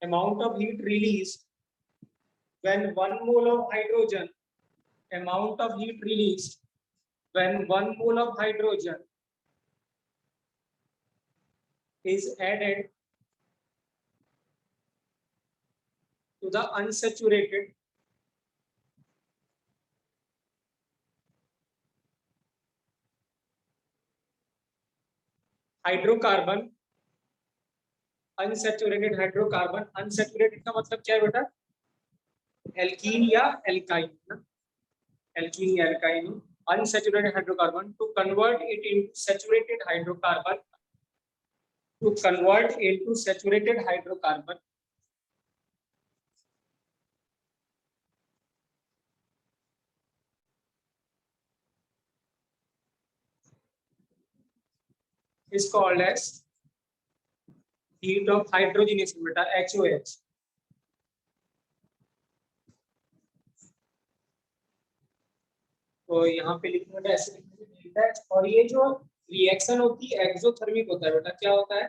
amount of heat released when 1 mole of hydrogen, amount of heat released when 1 mole of hydrogen is added to the unsaturated hydrocarbon, unsaturated hydrocarbon, unsaturated का मतलब क्या है बेटा, alkene या alkyne ना, alkene या alkyne, unsaturated hydrocarbon to convert it into saturated hydrocarbon, to convert into saturated hydrocarbon is called as heat of hydrogenation बेटा, HOH। तो यहाँ पे लिखना बेटा ऐसे लिखना है, और ये जो रिएक्शन होती है एक्सोथर्मिक होता है बेटा, क्या होता है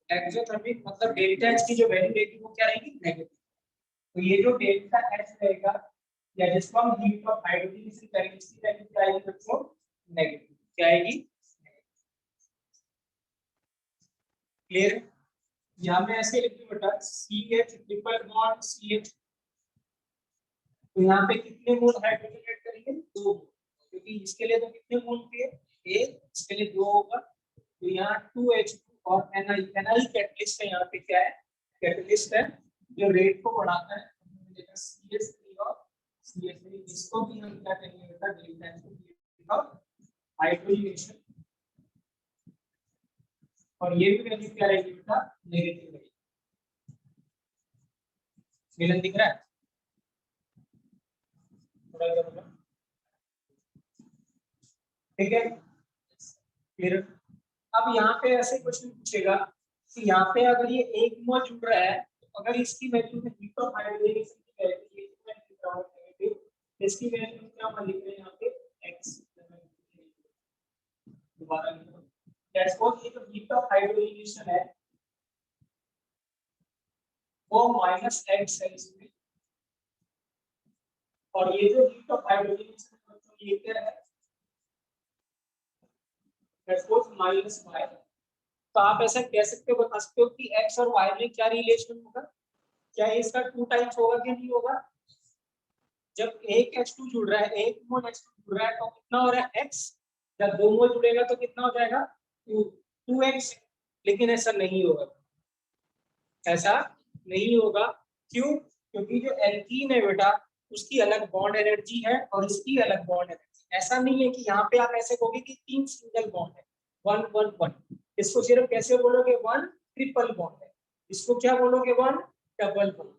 एक्सोथर्मिक, मतलब डेल्टा एच की जो वैल्यू रहेगी वो क्या रहेगी, नेगेटिव। तो ये जो डेल्टा एच रहेगा या जिसको हम हीट ऑफ हाइड्रोजनेशन करेंगे, इसकी वैल्यू क्या आएगी बच्चों, नेगेटिव। क्या आएगी, क्लियर। यहाँ पे ऐसे लिखिए बेटा CH ट्रिपल बॉन्ड CH, तो यहाँ पे कितने मोल हाइड्रोजन ऐड करेंगे, 2, क्योंकि इसके लिए तो कितने मोल थे, 1, इसके लिए 2 होगा, तो यहाँ 2H2 और NI कैटलिस्ट है, यहाँ पे क्या है, कैटलिस्ट है जो रेट को बढ़ाता है। देखा CH3 और CH3, इसको भी हम क्या कहेंगे बेटा, डेल्टा हाइड्रोजनेशन, और ये भी वैल्यू क्या रहेगी बेटा, नेगेटिव रहेगी। मिलन दिख रहा है, ठीक है, फिर अब यहाँ पे ऐसे क्वेश्चन पूछेगा कि यहाँ पे अगर ये 1 मोल जुड़ रहा है, तो अगर इसकी वैल्यू में हीट ऑफ हाइड्रोजनेशन की वैल्यू, ये मैं लिख रहा हूं नेगेटिव, इसकी वैल्यू क्या हम लिख रहे हैं यहाँ पे x, दोबारा लिख रहा हूं, दैट्स व्हाट, ये जो हीट ऑफ हाइड्रोजनेशन है वो माइनस x है इसमें, और ये जो हीट ऑफ हाइड्रोजनेशन है तो ये क्या है, दैट्स व्हाट माइनस y। तो आप ऐसा कह सकते हो, बता सकते हो कि x और y में क्या रिलेशन होगा, क्या इसका 2 टाइम्स होगा कि नहीं होगा। जब एक H2 जुड़ रहा है, 1 मोल H2 जुड़ रहा है तो कितना हो रहा है x, जब 2 मोल जुड़ेगा तो कितना हो जाएगा 2x, लेकिन ऐसा नहीं होगा, ऐसा नहीं होगा, क्यों, क्योंकि जो एल्कीन है बेटा उसकी अलग बॉन्ड एनर्जी है और इसकी अलग बॉन्ड एनर्जी, ऐसा नहीं है कि यहाँ पे आप ऐसे कहोगे कि 3 सिंगल बॉन्ड है, 1 1 1, इसको सिर्फ कैसे बोलोगे, 1 ट्रिपल बॉन्ड है, इसको क्या बोलोगे, 1 डबल बॉन्ड।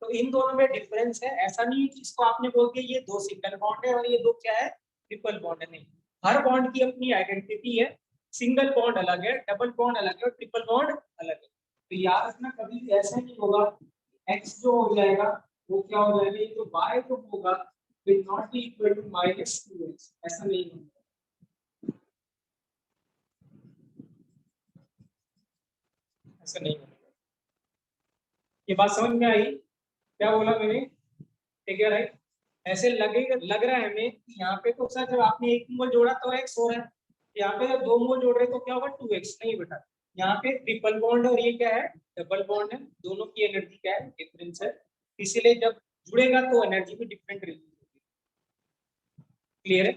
तो इन दोनों में डिफरेंस है, ऐसा नहीं है कि इसको आपने बोल के ये 2 सिंगल बॉन्ड है और ये 2 क्या है, ट्रिपल बॉन्ड है, नहीं, हर बॉन्ड की अपनी आइडेंटिटी है, सिंगल बॉन्ड अलग है, डबल बॉन्ड अलग है और ट्रिपल बॉन्ड अलग है। तो याद रखना कभी भी ऐसा नहीं होगा x जो हो जाएगा वो क्या हो जाएगा, ये जो y जो होगा will not be equal to -2x, ऐसा नहीं होगा, ऐसा नहीं होगा। ये बात समझ में आई, क्या बोला मैंने, ठीक है राइट। ऐसे लगेगा, लग रहा है हमें कि यहाँ पे तो सर जब आपने 1 मोल जोड़ा तो x हो रहा है, यहाँ पे जब 2 मोल जोड़ रहे तो क्या होगा 2x, नहीं बेटा, यहाँ पे ट्रिपल बॉन्ड और ये क्या है, डबल बॉन्ड है, दोनों की एनर्जी क्या है, डिफरेंस है, इसीलिए जब जुड़ेगा तो एनर्जी भी डिफरेंट रहेगी। क्लियर है,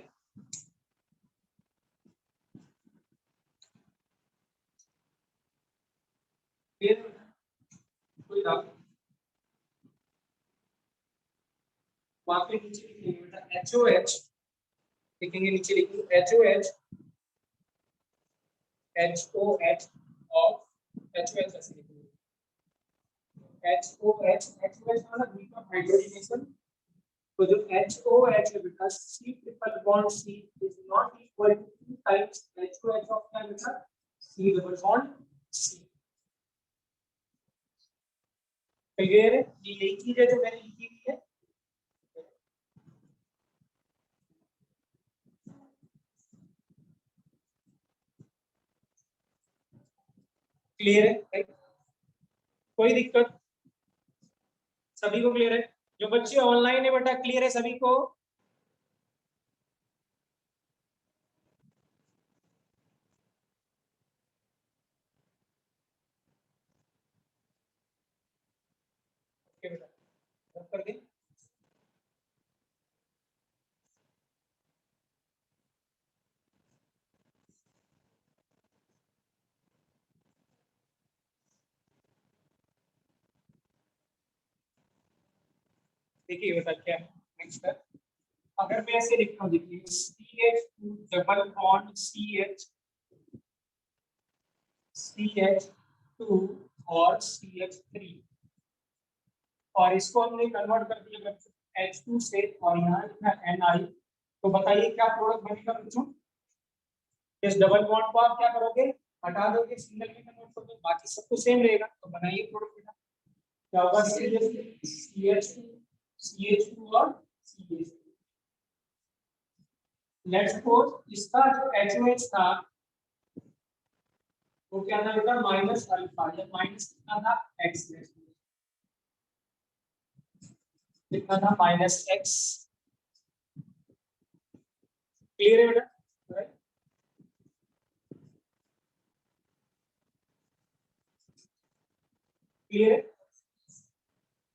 क्लियर, कोई डाउट, वहां पे नीचे लिखेंगे बेटा HOH, लिखेंगे नीचे लिखेंगे HOH, HOH ऑफ HOH ऐसे लिखेंगे, HOH, HOH मतलब हीट ऑफ हाइड्रोजनेशन। तो जो HOH है बेटा, C triple bond C is not equal to 2 times HOH of क्या बेटा, C double bond C। Clear है, ये यही चीज है जो मैंने लिखी हुई है, क्लियर है, कोई दिक्कत, सभी को क्लियर है? जो बच्चे ऑनलाइन है बेटा क्लियर है सभी को? ओके बेटा कर दें। देखिए बेटा क्या है नेक्स्ट है, अगर मैं ऐसे लिखता हूँ देखिए CH2 डबल बॉन्ड CH2 और CH3 और इसको हमने कन्वर्ट कर दिया H2 से और यहाँ लिखा Ni, तो बताइए क्या प्रोडक्ट बनेगा बच्चों? इस डबल बॉन्ड को आप क्या करोगे, हटा दोगे, सिंगल में कन्वर्ट कर दो, बाकी सब तो सेम रहेगा, तो बनाइए प्रोडक्ट बेटा। क्या होगा? CH2 और CH2। लेट्स सपोज इसका जो HOH था वो क्या था बेटा? माइनस अल्फा, या माइनस कितना था? एक्स, कितना था? Minus x. क्लियर है बेटा? क्लियर है?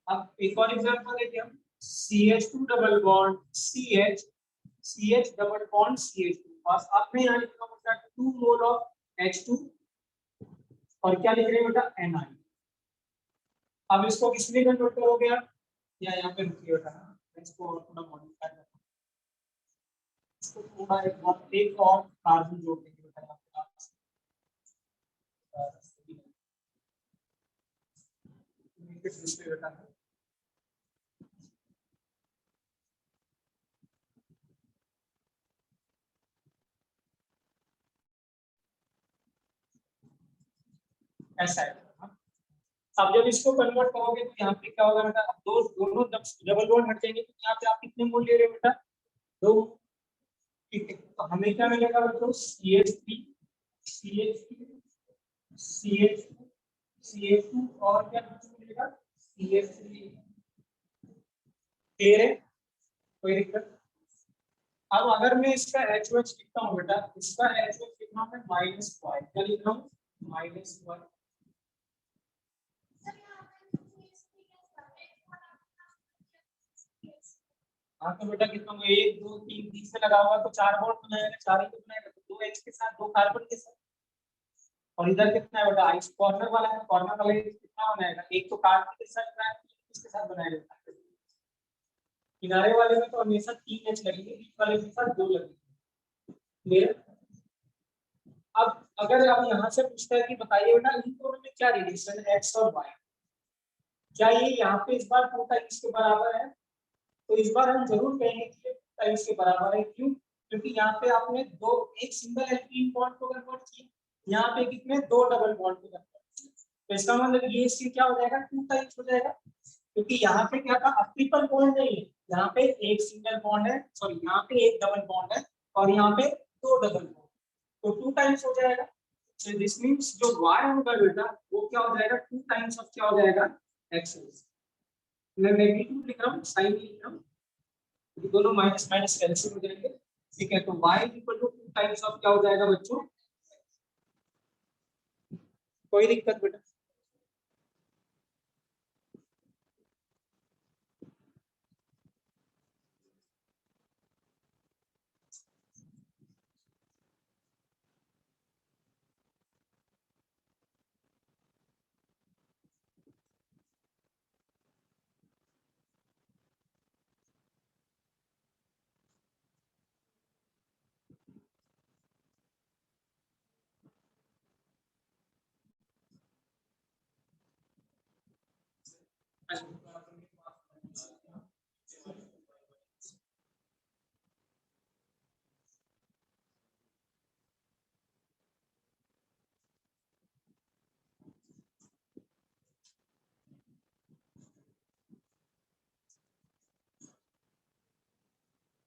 अब एक और एग्जांपल लेते हैं हम, CH2 double bond CH double bond CH2, बस आपने यहाँ लिखा बेटा 2 मोल ऑफ H2 और क्या लिख रहे हैं बेटा? Ni। अब इसको किस में कन्वर्ट करोगे आप? या यहाँ पे रुकिए बेटा, इसको और थोड़ा मॉडिफाई करना, इसको थोड़ा एक और कार्बन जोड़ देंगे बेटा यहाँ पे आप। दूसरे बेटा ऐसा है। अब जब इसको कन्वर्ट करोगे तो यहाँ पे क्या होगा बेटा? अब दो दोनों डबल बॉन्ड हट जाएंगे, तो यहाँ पे आप कितने मोल ले रहे हो बेटा? 2। ठीक है, तो हमें क्या मिलेगा बच्चों? CH3 CH3 CH2 CH2 और क्या मिलेगा? CH3। क्लियर है? कोई दिक्कत? अब अगर मैं इसका HOH लिखता हूँ बेटा, इसका HOH लिख रहा हूँ मैं -1, क्या लिख रहा हूँ? -1। हाँ तो बेटा कितना होगा? 1 2 3 बीच में लगा हुआ तो 4 बॉन्ड बनाएगा, 4 ही तो बनाएगा, तो 2 H के साथ 2 कार्बन के साथ। और इधर कितना है बेटा? इस कॉर्नर वाला है, कॉर्नर वाला कितना बनाएगा? एक तो कार्बन के साथ बनाएगा, किसके साथ बनाएगा? किनारे वाले में तो हमेशा 3 H लगेंगे, बीच वाले के साथ 2 लगेंगे। क्लियर? अब अगर आप यहाँ से पूछता है कि बताइए बेटा इन दोनों में क्या रिलेशन है X और Y, क्या ये यहाँ पे इस बार 2 टाइम्स के बराबर है? तो इस बार हम जरूर कहेंगे कि ये 2 टाइम्स के बराबर है। क्यों? क्योंकि यहाँ पे आपने दो, एक सिंगल एल्कीन बॉन्ड को कन्वर्ट किया, यहाँ पे कितने? 2 डबल बॉन्ड को कन्वर्ट किया, तो इसका मतलब ये इससे क्या हो जाएगा? 2 टाइम्स हो जाएगा। क्योंकि यहाँ पे क्या था? अब ट्रिपल बॉन्ड नहीं है, यहाँ पे एक सिंगल बॉन्ड है, सॉरी यहाँ पे एक डबल बॉन्ड है और यहाँ पे 2 डबल बॉन्ड, तो 2 टाइम्स हो जाएगा। So this means जो y होगा बेटा वो क्या हो जाएगा? 2 टाइम्स ऑफ क्या हो जाएगा? x। मैं मैग्नीट्यूड लिख रहा हूँ, साइन लिख रहा हूँ, ये दोनों माइनस माइनस कैंसिल हो जाएंगे। ठीक है, तो y equal to 2 times of क्या हो जाएगा बच्चों? कोई दिक्कत बेटा?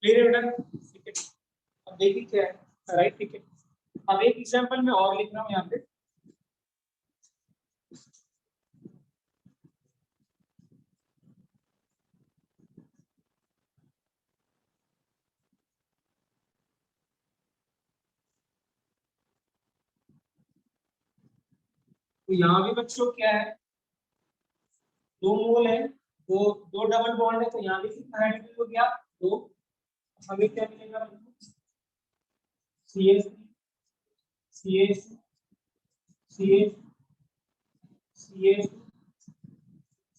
क्लियर है बेटा? ठीक है, अब देखिए क्या है, राइट? ठीक है, अब एक एग्जांपल मैं और लिख रहा हूँ यहाँ पे। तो यहाँ भी बच्चों क्या है, 2 मोल है, दो दो डबल बॉन्ड है, तो यहाँ भी कितना हाइड्रोजन हो गया, 2। हमें क्या मिलेगा, CH CH CH CH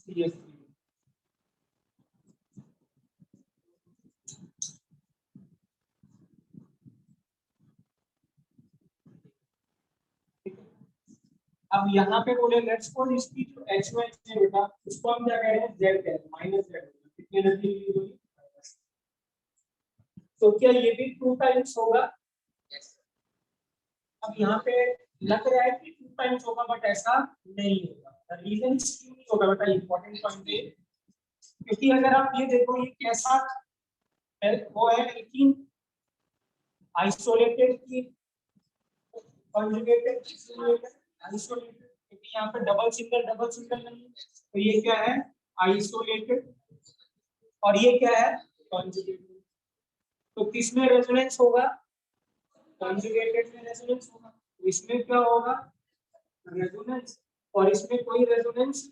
CH। अब यहाँ पे बोले लेट्स सपोज इसकी जो H1 है बेटा, उसको हम क्या कह रहे हैं, Z कह रहे हैं, -Z। कितनी एनर्जी रिलीज होगी, तो क्या ये भी 2 टाइम्स होगा? अब यहाँ पे लग रहा है कि 2 टाइम्स होगा, बट ऐसा नहीं होगा। रीजन क्यों नहीं होगा बेटा, इंपॉर्टेंट पॉइंट है, क्योंकि अगर आप ये देखो, ये कैसा है, वो है लेकिन आइसोलेटेड की कॉन्जुगेटेड, आइसोलेटेड, क्योंकि यहाँ पे डबल सिंगल नहीं है, तो ये क्या है, आइसोलेटेड, और ये क्या है, कॉन्जुगेटेड। तो किसमें रेजोनेंस होगा, कॉन्जुगेटेड में रेजोनेंस होगा। तो इसमें क्या होगा, रेजोनेंस, और इसमें कोई रेजोनेंस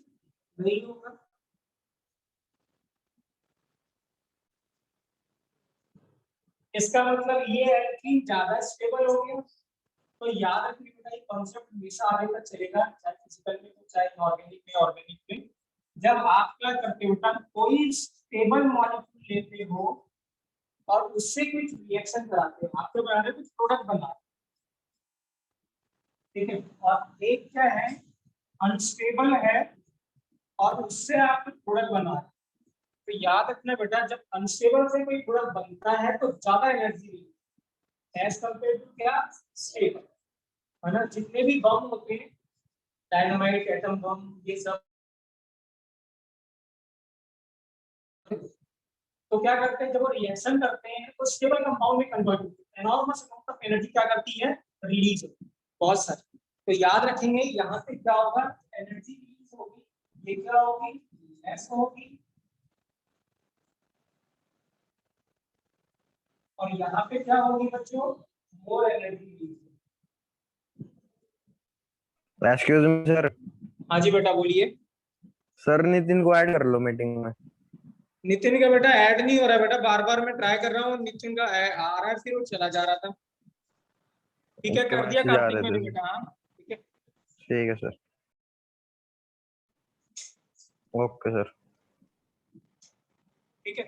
नहीं होगा। इसका मतलब ये है कि ज्यादा स्टेबल हो गया। तो याद रखने का ये कॉन्सेप्ट हमेशा आगे तक चलेगा, चाहे फिजिकल में हो चाहे ऑर्गेनिक में। जब आप क्या करते हो, कोई स्टेबल मॉलिक्यूल लेते हो और उससे कुछ रिएक्शन कराते हो, आपके बना रहे कुछ प्रोडक्ट बना, ठीक है, और एक क्या है, अनस्टेबल है और उससे आप कुछ प्रोडक्ट बना रहे हो। तो याद रखना बेटा, जब अनस्टेबल से कोई प्रोडक्ट बनता है तो ज्यादा एनर्जी एज कंपेयर टू क्या, स्टेबल, है ना। जितने भी बम होते हैं, डायनामाइट, एटम बम, ये सब, तो क्या करते हैं, जब वो रिएक्शन करते हैं तो स्टेबल कंपाउंड में कन्वर्ट होते हैं, एनॉर्मस अमाउंट ऑफ एनर्जी क्या करती है, रिलीज होती है, बहुत सारी। तो याद रखेंगे यहाँ पे क्या होगा, एनर्जी रिलीज होगी, ये क्या होगी, एस होगी, और यहाँ पे क्या होगी बच्चों, more energy release. Excuse me sir. हाँ जी बेटा बोलिए। सर नितिन को ऐड कर लो मीटिंग में। नितिन का बेटा ऐड नहीं हो रहा बेटा, बार बार मैं ट्राई कर रहा हूँ, नितिन का आ रहा है, फिर वो चला जा रहा था। ठीक है, उसके कर दिया मैसेज आ कार्तिक रहे मैंने थे। बेटा, हाँ ठीक है। ठीक है सर। Okay sir. ठीक है,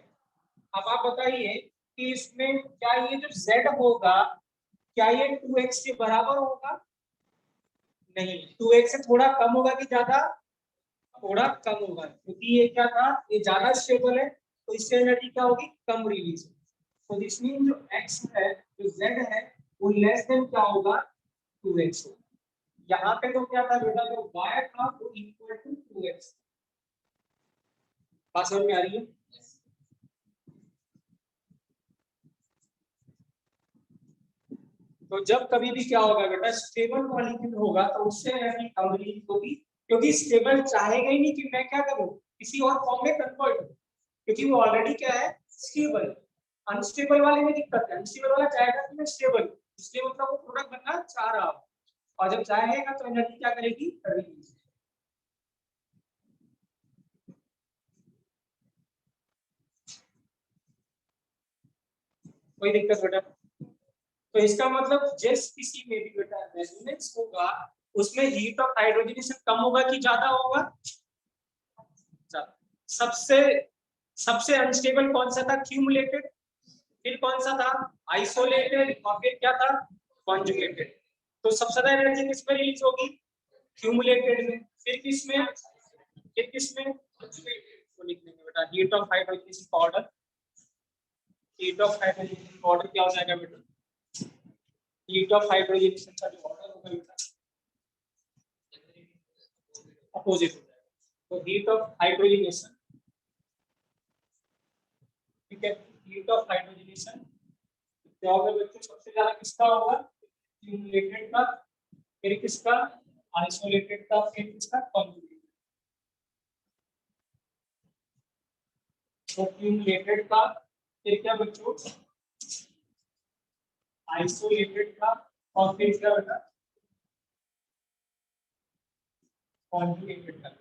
अब आप बताइए कि इसमें क्या ये जो z होगा, क्या ये 2x के बराबर होगा, नहीं, 2x से थोड़ा कम होगा कि ज्यादा, थोड़ा कम होगा, क्योंकि ये क्या था, ये ज्यादा स्टेबल है, तो इससे एनर्जी क्या होगी, कम रिलीज। तो दिस मीन जो x है, जो z है, वो लेस देन क्या होगा, 2x होगा। यहाँ पे तो क्या था बेटा, जो y था वो इक्वल टू 2x। बात समझ में आ रही है? तो जब कभी भी क्या होगा बेटा, स्टेबल मॉलिक्यूल होगा तो उससे एनर्जी कम रिलीज होगी, क्योंकि स्टेबल चाहेगा ही नहीं कि मैं क्या करूं, किसी और फॉर्म में कन्वर्ट हूं, क्योंकि वो ऑलरेडी क्या है, स्टेबल। अनस्टेबल वाले में दिक्कत है, अनस्टेबल वाला चाहेगा कि मैं स्टेबल, इसलिए मतलब वो प्रोडक्ट बनना चाह रहा हूं, और जब चाहेगा तो एनर्जी क्या करेगी, रिलीज। कोई दिक्कत बेटा? तो इसका मतलब जिस किसी में भी बेटा रेजोनेंस होगा, उसमें हीट ऑफ हाइड्रोजनेशन कम होगा कि ज्यादा होगा, सबसे सबसे अनस्टेबल कौन सा था, क्यूमुलेटेड, फिर कौन सा था, आइसोलेटेड, और फिर क्या था, कॉन्जुगेटेड। तो सबसे ज्यादा एनर्जी किसमें रिलीज होगी, क्यूमुलेटेड में, फिर किसमें तो लिख लेंगे बेटा, heat of hydrogenation powder, heat of hydrogenation powder क्या हो जाएगा बेटा, हीट ऑफ हाइड्रोजनेशन का जो ऑर्डर होगा बेटा अपोजिट हो जाएगा, तो हीट ऑफ हाइड्रोजनेशन, ठीक है, हीट ऑफ हाइड्रोजनेशन क्या होगा बच्चों, सबसे ज्यादा किसका होगा, क्यूमुलेटेड का, फिर किसका, आइसोलेटेड का, फिर किसका, कॉन्जुगेटेड। तो क्यूमुलेटेड का, फिर क्या बच्चों, आइसोलेटेड का, और फिर क्या बेटा, कॉन्जुगेटेड कर।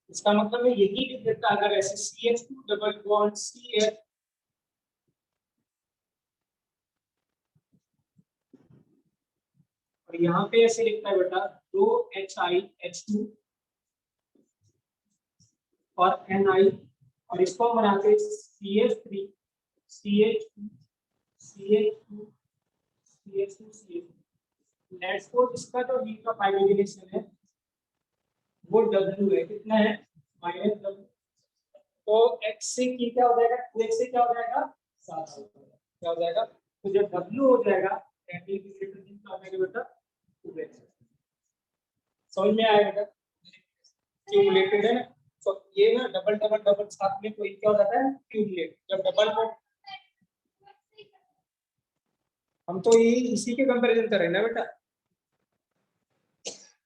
इसका मतलब है यही लिख देता अगर ऐसे CH2 डबल बॉन्ड CH और यहाँ पे ऐसे लिखता है बेटा 2 HiH2 और Ni और इसको हम बनाते हैं CH3 CH2 CH2 CH2 CH2। Let's suppose इसका जो हीट का फाइब्रिलेशन है वो W है, कितना है -W। तो x से की क्या हो जाएगा 2x से क्या हो जाएगा 7 हो जाएगा, क्या हो जाएगा। तो जब W हो जाएगा एंटी की रिप्रेजेंट क्या हो जाएगा बेटा 2x। समझ में आया बेटा क्यूमुलेटेड है। तो ये ना डबल डबल डबल साथ में कोई क्या हो जाता है क्यूमुलेट। जब डबल बॉन्ड हम तो ये इसी के कंपैरिजन कर रहे हैं ना बेटा,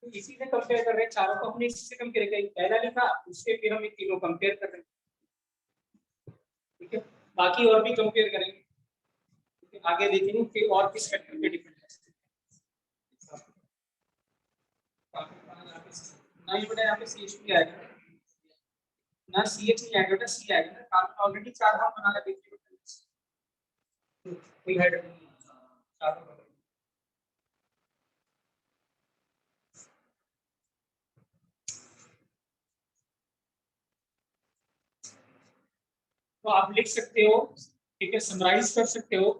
तो इसी से कंपेयर कर रहे हैं चारों को, अपने इसी से कंपेयर करेंगे। पहला लिखा उससे फिर हम ये तीनों कंपेयर कर रहे हैं, ठीक है। बाकी और भी कंपेयर करेंगे, ठीक है? आगे देखेंगे कि और किस फैक्टर पे डिपेंड है। ना ये बेटा यहाँ पे CH2 आएगा ना CH नहीं आएगा बेटा, C आएगा ना। कार्बन ऑलरेडी 4 बॉन्ड बना रहा है, देखिए कोई हाइड्रोजन नहीं, 4 बॉन्ड। तो आप लिख सकते हो, ठीक है, समराइज कर सकते हो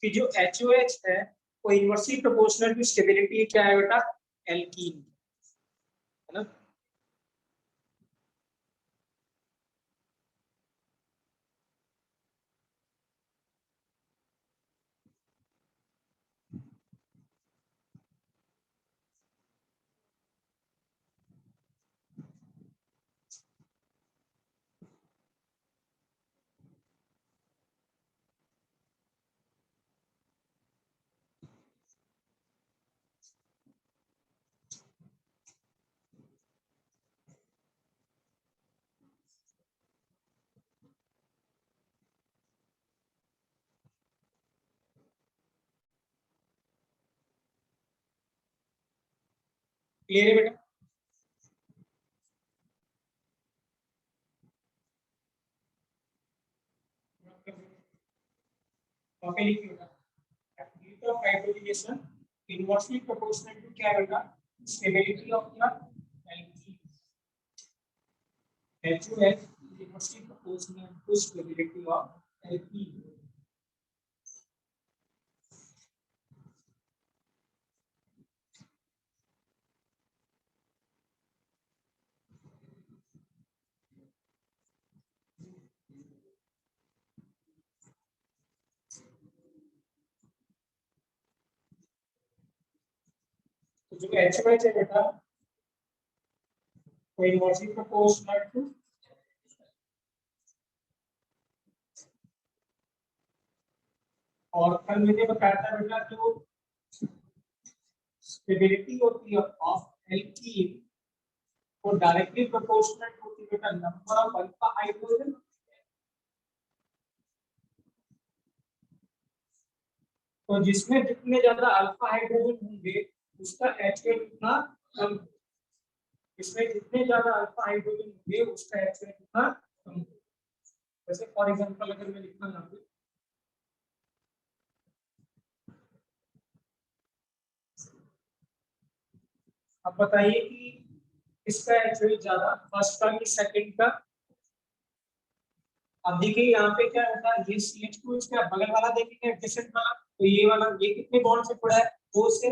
कि जो HOH है वो इनवर्सली प्रोपोर्शनल टू स्टेबिलिटी क्या है बेटा एल्कीन, है ना। क्लियर है बेटा। ओके लिखिए बेटा rate of hybridization inversely proportional to क्या है बेटा stability of the alkene. HOH is inversely proportional to stability of alkene। तो जो HOH है बेटा वो इनवर्सली प्रोपोर्शनल टू और कल मैंने बताया था बेटा जो स्टेबिलिटी होती है ऑफ एल्कीन वो डायरेक्टली प्रोपोर्शनल होती है बेटा नंबर ऑफ अल्फा हाइड्रोजन। तो जिसमें जितने ज्यादा अल्फा हाइड्रोजन होंगे उसका HOH उतना कम, इसमें जितने ज्यादा अल्फा हाइड्रोजन होंगे उसका HOH उतना कम। जैसे फॉर एग्जांपल अगर मैं लिखना यहाँ पे अब बताइए कि इसका HOH ज्यादा फर्स्ट का कि सेकंड का। अब देखिए यहाँ पे क्या होता है ये CH2 इसका बगल वाला देखेंगे एडजेसेंट वाला, तो ये वाला ये कितने बॉन्ड से जुड़ा है 2 से।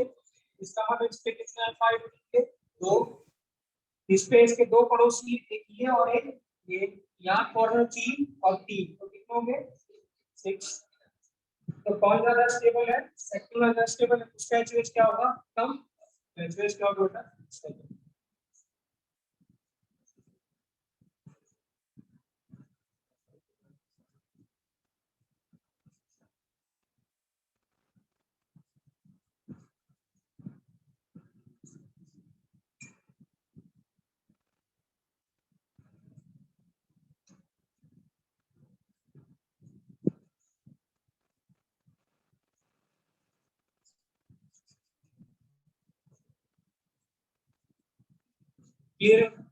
इसका मतलब इस पे कितने अल्फा हाइड्रोजन थे 2। इस पे इसके दो पड़ोसी एक ये और एक ये, यहाँ कॉर्नर 3 और 3 तो कितने होंगे 6। तो कौन ज्यादा स्टेबल है सेकंड वाला स्टेबल है, उसका HOH क्या होगा कम, HOH क्या होगा बेटा। क्लियर है?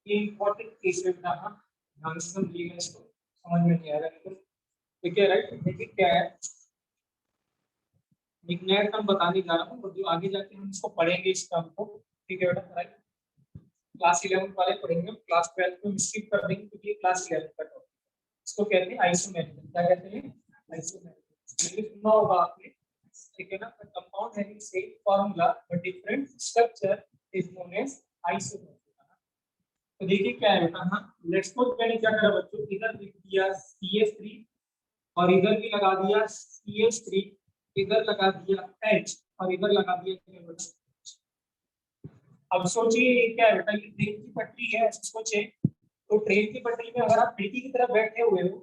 ये इंपॉर्टेंट केस है ना, ध्यान से समझिएगा, इसको समझ में नहीं आएगा लेकिन ठीक है राइट। देखिए क्या है, एक नया टर्म बताने जा रहा हूँ और जो आगे जाके हम इसको पढ़ेंगे इस टर्म को, ठीक है बेटा राइट। क्लास 11 वाले पढ़ेंगे, क्लास 12 में स्किप कर देंगे क्योंकि ये क्लास 11 का टॉपिक है। इसको कहते हैं आइसोमेरिज्म। क्या कहते हैं? आइसोमेरिज्म। ये सुना होगा आपने, ठीक है ना। Compound having same formula but different structure is known as isomerism. तो देखिए क्या है बेटा, हाँ लेट्स सपोज मैंने क्या करा बच्चों, इधर लिख दिया CH3 और इधर भी लगा दिया CH3, इधर लगा दिया H और इधर लगा दिया। अब सोचिए ये क्या है बेटा, ये ट्रेन की पटरी है, ऐसे सोचे तो ट्रेन की पटरी में अगर आप खिड़की की तरफ बैठे हुए हो,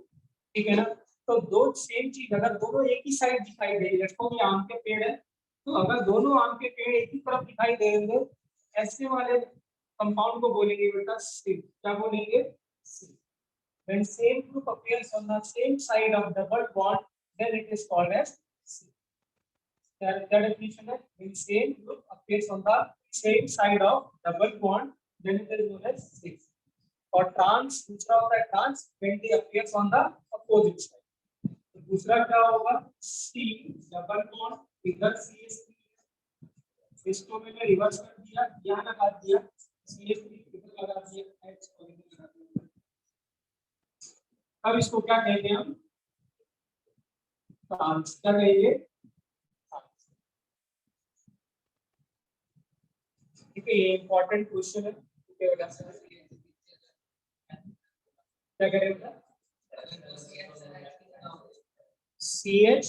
ठीक है ना, तो दो सेम चीज अगर दोनों एक ही साइड दिखाई दे रही है, ये आम के पेड़ है, तो अगर दोनों आम के पेड़ एक ही तरफ दिखाई दे रहे हैं, ऐसे वाले कंपाउंड को बोलेंगे बेटा सिल। क्या बोलेंगे? सिल। When same group appears on the same side of double bond, then it is called as seal. That definition is when same group appears on the same side of double bond, then it is known as seal. और trans, दूसरा होता है trans when they appears on the opposite side. तो दूसरा क्या होगा? C double bond, इधर CH3, इसको मैंने रिवर्स कर दिया, यहाँ लगा दिया CH3, इधर लगा दिया H और इधर लगा दिया। अब इसको क्या कहेंगे हम? ट्रांस। क्या कहेंगे? ठीक है, ये इंपॉर्टेंट क्वेश्चन है, ठीक है बेटा। क्या करेंगे? CH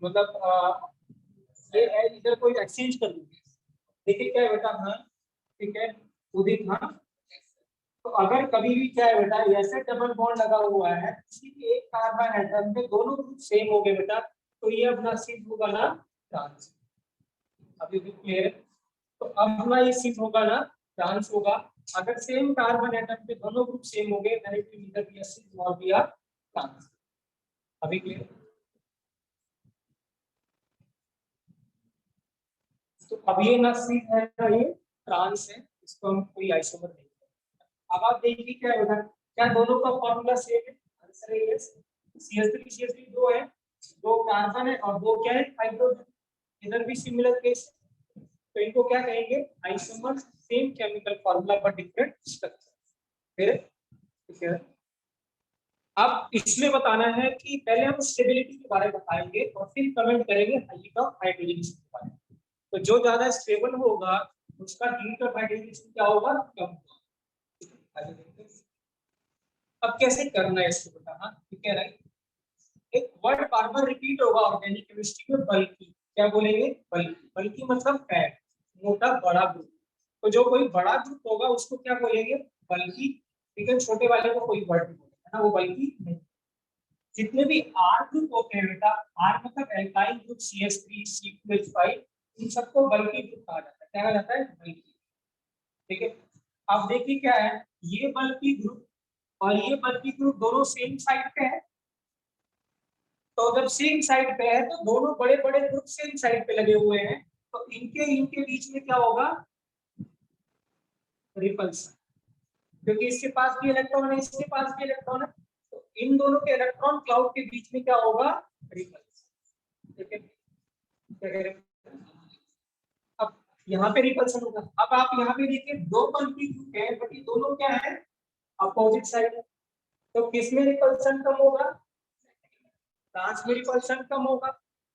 मतलब ये है, इधर कोई एक्सचेंज कर दूंगी। देखिए क्या है बेटा, हाँ ठीक है उदित, हाँ तो अगर कभी भी क्या है बेटा, ऐसे डबल बॉन्ड लगा हुआ है, किसी भी एक कार्बन एटम में दोनों ग्रुप सेम हो गए बेटा, तो ये अपना सिंक होगा ना ट्रांस। अभी भी क्लियर है? तो अब अपना ये सिंक होगा ना ट्रांस होगा। अगर सेम कार्बन एटम पे दोनों ग्रुप सेम हो गए, then it will either be a सिंक और बी अ ट्रांस। अभी क्लियर? तो अब ये ना सिंक है ना ये ट्रांस है, इसको हम कोई आइसोमर नहीं। अब आप देखिए क्या है बेटा, क्या दोनों का फॉर्मूला सेम है? आंसर है यस। CH3 दो है, दो कार्बन है और दो क्या है? हाइड्रोजन। इधर भी सिमिलर केस है, तो इनको क्या कहेंगे? Isomer. Same chemical formula but different structure. फिर ठीक है, अब इसमें बताना है कि पहले हम स्टेबिलिटी के बारे में बताएंगे और फिर कमेंट करेंगे हीट ऑफ हाइड्रोजन के बारे में। तो जो ज्यादा स्टेबल होगा उसका हीट ऑफ हाइड्रोजन क्या होगा? कम। अब कैसे करना है इसको बता, हाँ ठीक है राइट। एक वर्ड बार बार रिपीट होगा ऑर्गेनिक केमिस्ट्री में, बल्कि। क्या बोलेंगे? बल्कि। बल्कि मतलब फैट, मोटा बड़ा ग्रुप। तो जो कोई बड़ा ग्रुप होगा उसको क्या बोलेंगे? बल्कि। लेकिन छोटे वाले को कोई वर्ड नहीं बोलेगा ना, वो बल्कि नहीं। जितने भी आर ग्रुप होते हैं बेटा, आर मतलब एल्काइल ग्रुप CH3 C2H5, इन सबको बल्कि ग्रुप कहा जाता है। क्या कहा जाता है? बल्कि। ठीक है, अब देखिए क्या है, ये बल्कि ग्रुप और ये बल्कि ग्रुप दोनों सेम साइड पे है। तो जब सेम साइड पे है तो दोनों बड़े बड़े ग्रुप सेम साइड पे लगे हुए हैं, तो इनके इनके बीच में क्या होगा? रिपल्सन। क्योंकि इसके पास भी इलेक्ट्रॉन है, इसके पास भी इलेक्ट्रॉन है, तो इन दोनों के इलेक्ट्रॉन क्लाउड के बीच में क्या होगा? रिपल्सन। ठीक है, अब यहाँ पे रिपल्सन होगा। अब आप यहाँ पे देखिए दो बल्कि ग्रुप है, बट ये दोनों क्या है? अपोजिट साइड है। तो किसमें रिपल्सन कम होगा? ट्रांस में रिपल्सन कम होगा।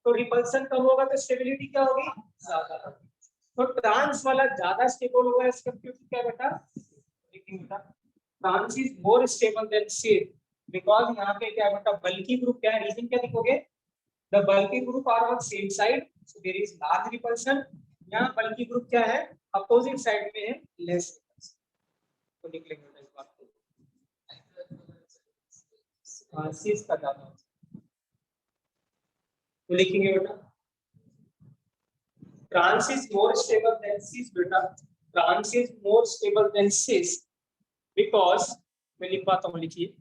तो रिपल्सन कम होगा तो स्टेबिलिटी क्या होगी? ज्यादा। तो ट्रांस वाला ज्यादा स्टेबल होगा एज कंपेयर टू क्या बेटा? लेकिन बेटा trans is more stable than cis, because यहाँ पे क्या बेटा, बल्कि ग्रुप क्या है? रीजन क्या लिखोगे? The bulky group are on same side, so there is large repulsion. यहाँ बल्कि ग्रुप क्या है? अपोजिट साइड में है, लेस रिपल्सन। तो लिख लेंगे इस बात को, हां सिस का ज्यादा। तो लिखेंगे बेटा trans is more stable than cis beta. Trans is more stable than cis because मैं लिख पाता हूँ, लिखिए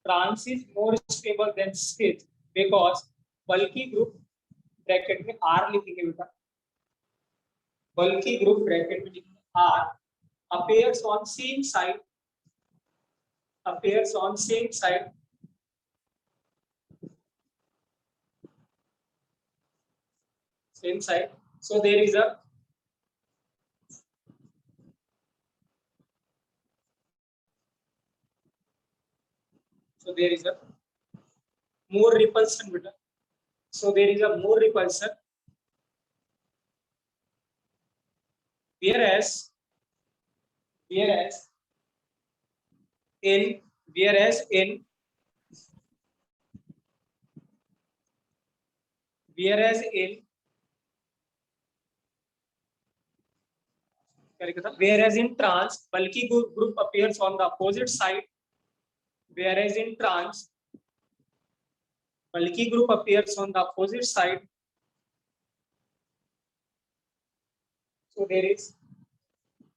trans is more stable than cis because बल्कि ग्रुप ब्रैकेट में आर लिखेंगे बेटा, बल्कि ग्रुप ब्रैकेट में लिखेंगे are appears on same side, appears on same side same side, so there is a more repulsion beta, so there is a more repulsion, whereas in trans bulky group appears on the opposite side, whereas in trans bulky group appears on the opposite side, so there is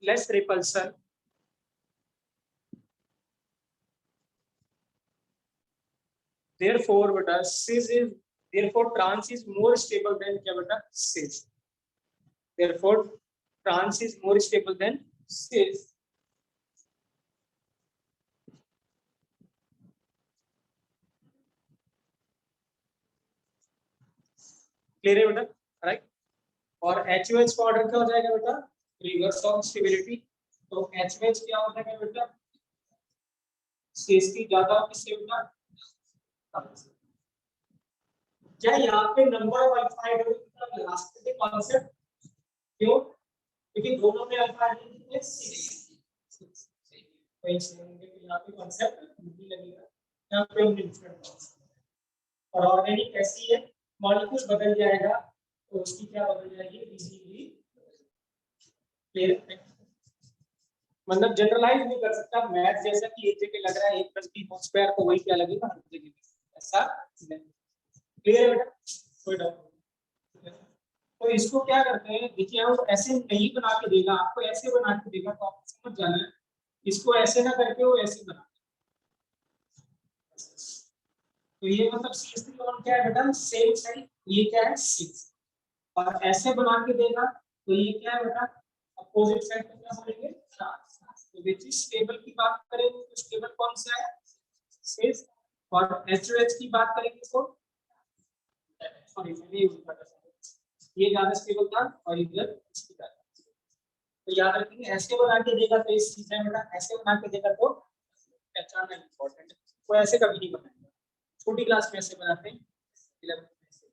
less repulsion, therefore beta cis is, therefore trans is more stable than क्या beta cis, therefore trans is more stable than cis. Clear है बेटा, right. और HOH का order क्या हो जाएगा बेटा, reverse of stability, तो HOH क्या हो जाएगा बेटा, cis की ज्यादा किससे बेटा, क्या यहाँ पे नंबर ऑफ अल्फा हाइड्रोजन लगा सकते हैं कॉन्सेप्ट, क्यों, क्योंकि दोनों में अल्फा हाइड्रोजन है 6, तो यहाँ पे कॉन्सेप्ट नहीं लगेगा, यहाँ पे डिफरेंट और ऑर्गेनिक ऐसी है, मॉलिक्यूल बदल जाएगा तो उसकी क्या बदल जाएगी, इजीली क्लियर, मतलब जनरलाइज नहीं कर सकता मैथ जैसा कि एक जगह लग रहा है 1+b² तो वही क्या लगेगा हर जगह, ऐसा नहीं, क्लियर है बेटा, कोई डाउट नहीं। तो इसको क्या करते हैं, देखिए वो ऐसे नहीं बना के देगा, आपको ऐसे बना के देगा तो आपको समझ जाना है, इसको ऐसे ना करके वो ऐसे बना, तो ये मतलब CH3 क्या है बेटा, सेम साइड, ये क्या है 6, और ऐसे बना के देगा तो ये क्या है बेटा, अपोजिट साइड पे क्या बोलेंगे 4, तो विच स्टेबल की बात करेंगे तो स्टेबल कौन सा है 6, और HOH की बात करेंगे तो सॉरी ये ज्यादा स्टेबल था और इधर इसकी ज्यादा, तो याद रखेंगे ऐसे बना के देगा तो इस चीज में बेटा, ऐसे बना के देगा तो पहचानना इंपॉर्टेंट है, वो ऐसे कभी नहीं बनाएगा, छोटी क्लास में ऐसे बनाते हैं 11th में से।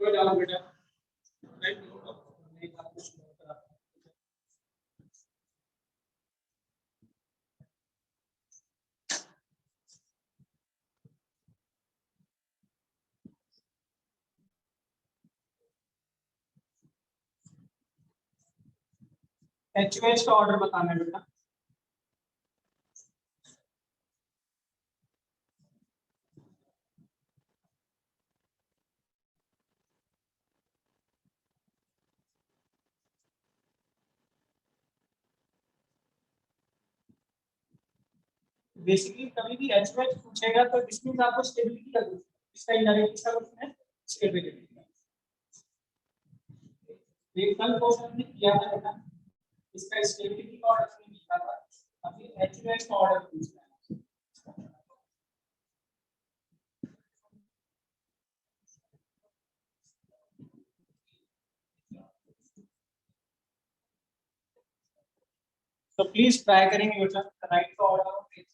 कोई डाउट बेटा, राइट, नहीं बात कुछ नहीं होता। HOH का ऑर्डर बताना है बेटा, बेसिकली कभी भी HOH पूछेगा तो इसमें आपको स्टेबिलिटी का क्वेश्चन, इसका इनडायरेक्ट का क्वेश्चन है स्टेबिलिटी, ये कल क्वेश्चन हमने किया था बेटा, इसका स्टेबिलिटी का ऑर्डर नहीं लिखा था, अभी HOH का ऑर्डर पूछना है। तो प्लीज ट्राई करेंगे बेटा राइट का ऑर्डर ऑफ HOH।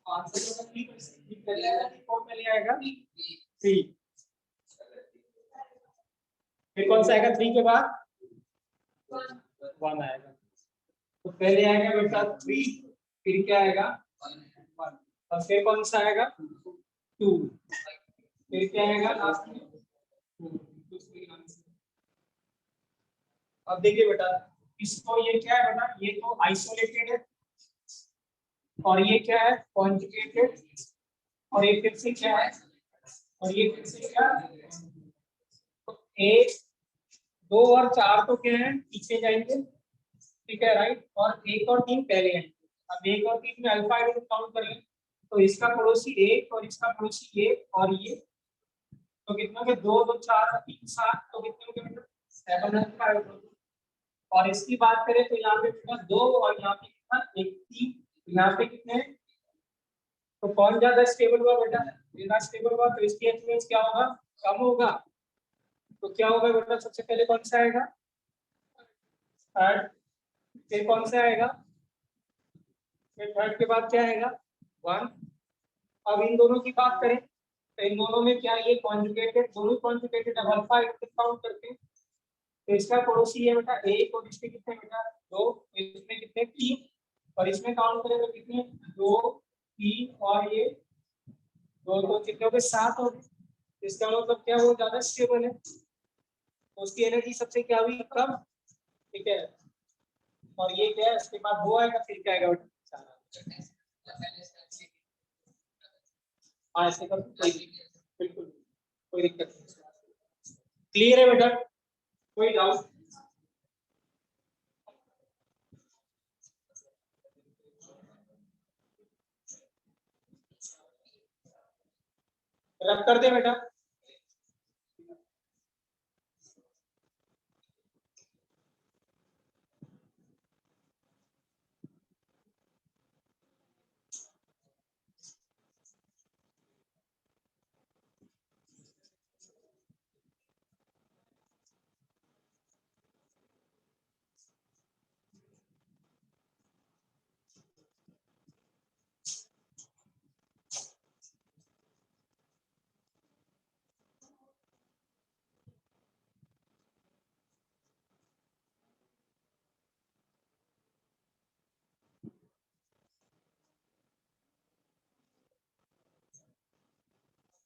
आंसर पहले आएगा, कौन पहले आएगा? 3। फिर कौन सा आएगा 3 के बाद? 1 आएगा। तो पहले आएगा बेटा 3, फिर क्या आएगा? 1, और फिर कौन सा आएगा? 2, फिर क्या आएगा लास्ट में? 2। अब देखिए बेटा, इसको ये क्या है बेटा? ये तो आइसोलेटेड है, और ये क्या है? कॉन्जुगेटेड, और ये फिर से क्या है? और ये फिर से क्या? तो 1, 2 और 4 तो क्या है? पीछे जाएंगे, ठीक है, राइट, और 1 और 3 पहले हैं। अब 1 और 3 में अल्फा हाइड्रोजन काउंट करें तो इसका पड़ोसी 1 और इसका पड़ोसी 1 और ये, तो कितना के 2 2 4 और 3 7, तो कितने हो गए बेटा? 7 अल्फा हाइड्रोजन। और इसकी बात करें तो यहाँ पे कितना 2 और यहाँ पे कितना 1 3, यहाँ पे कितने हैं? तो कौन ज्यादा स्टेबल हुआ बेटा? ज्यादा स्टेबल हुआ, तो इसकी इन्फ्लुएंस क्या होगा? कम होगा। तो क्या होगा बेटा? सबसे पहले कौन सा आएगा? थर्ड, फिर कौन सा आएगा? फिर थर्ड के बाद क्या आएगा? 1। अब इन दोनों की बात करें तो इन दोनों में क्या ये कॉन्जुगेटेड, दोनों कॉन्जुगेटेड है, अल्फा काउंट करते हैं। तो इसका पड़ोसी है बेटा 1, और इसके कितने बेटा? 2, इसमें कितने? 3, और इसमें काउंट करें तो कितने? 2 3 और ये 2, तो कितने हो गए? 7 हो गए। इसका मतलब क्या, वो ज्यादा स्टेबल है, तो उसकी एनर्जी सबसे क्या हुई? कम, ठीक है। और ये क्या है? उसके बाद वो आएगा, फिर क्या आएगा बेटा? 4। हाँ, ऐसे कर, बिल्कुल कोई दिक्कत नहीं। क्लियर है बेटा? कोई डाउट? रब कर दे बेटा।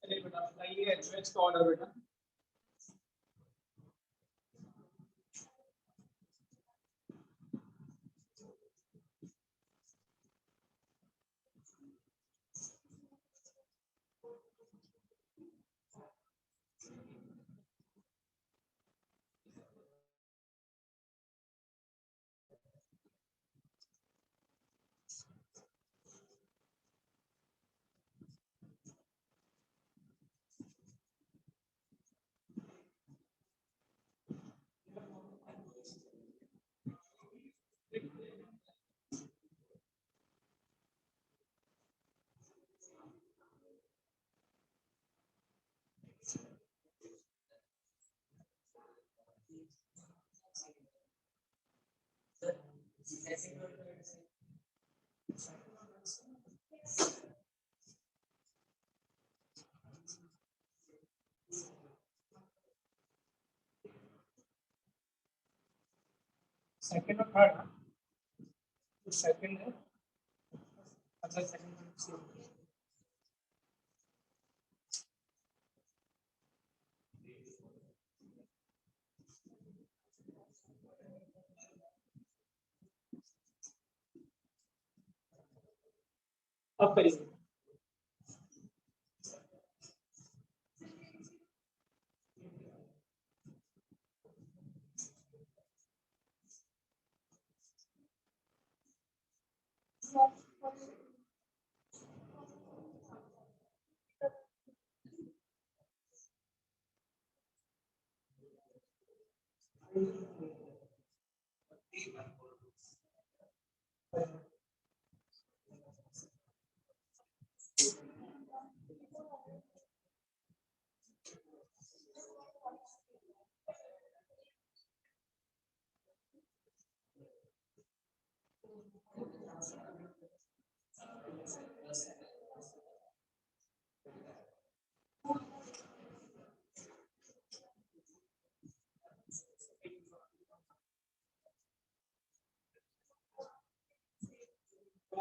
चलिए बेटा, बताइए एडवांस का ऑर्डर बेटा। सेकंड और थर्ड, सेकंड है, अच्छा सेकंड। अब करिए।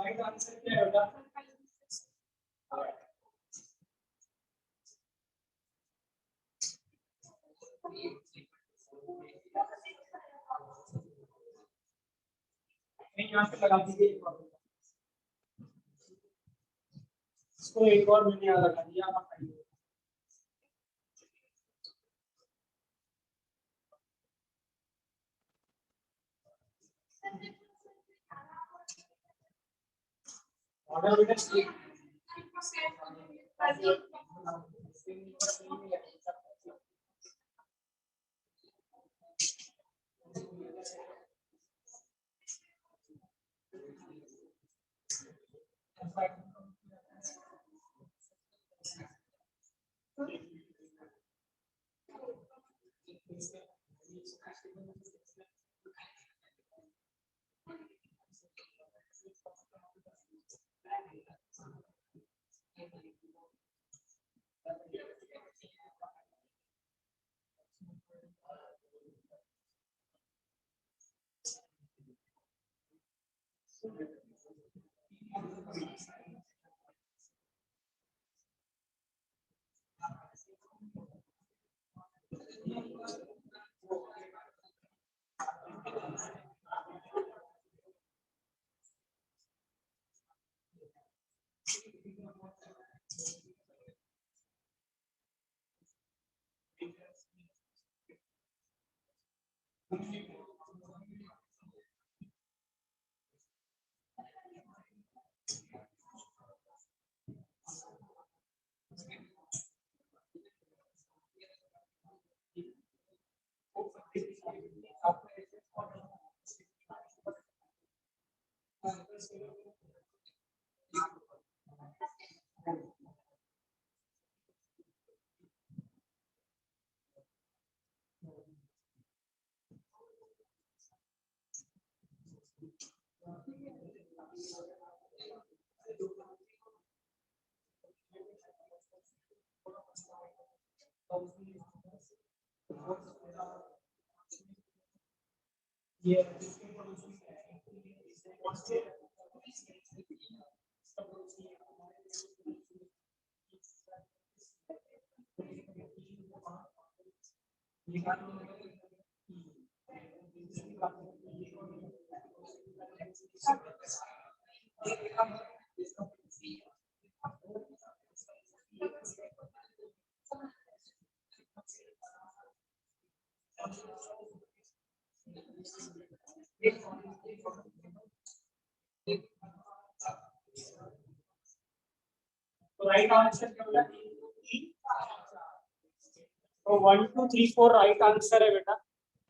राइट आंसर क्या है बेटा? यहाँ पे लगा दीजिए इसको, एक और मैंने यहाँ लगा दिया, आप आइए। ऑर्डर बेटा ये तो राइट आंसर क्या होगा? तो 1 2 3 4 राइट आंसर है बेटा,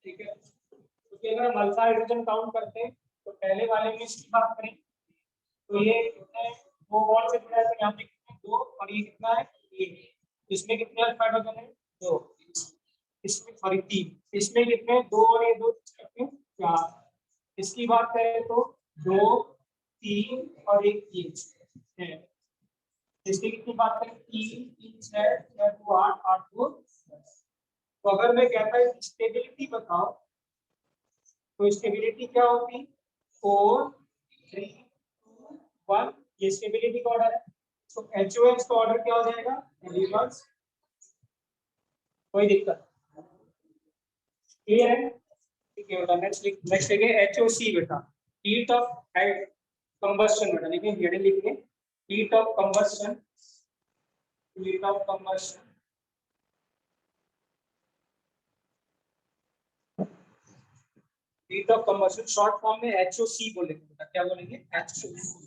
ठीक है। क्योंकि अगर हम अल्फा हाइड्रोजन काउंट करते हैं तो पहले वाले में इसकी बात करें तो ये कितने दो बॉन्ड से जुड़ा है, तो यहाँ पे कितने दो, और ये कितना है एक, इसमें कितने अल्फा हाइड्रोजन है दो, इसमें सॉरी तीन, इसमें कितने दो और ये दो कितने चार, इसकी बात करें तो दो तीन और एक तीन है, इसकी कितनी बात करें तीन तीन छह छह दो आठ आठ दो 10। तो अगर मैं कहता हूँ स्टेबिलिटी बताओ तो स्टेबिलिटी क्या होगी 4 3 2 1, ये स्टेबिलिटी का ऑर्डर है। तो HOH का ऑर्डर क्या हो जाएगा रिवर्स, कोई दिक्कत क्लियर है? ठीक है बेटा, नेक्स्ट देखिए HOC बेटा, हीट ऑफ कंबस्शन बेटा, देखिए हेडिंग लिखिए heat of combustion, heat of combustion, heat of combustion short form में HOC बोलेंगे बेटा, क्या बोलेंगे HOC।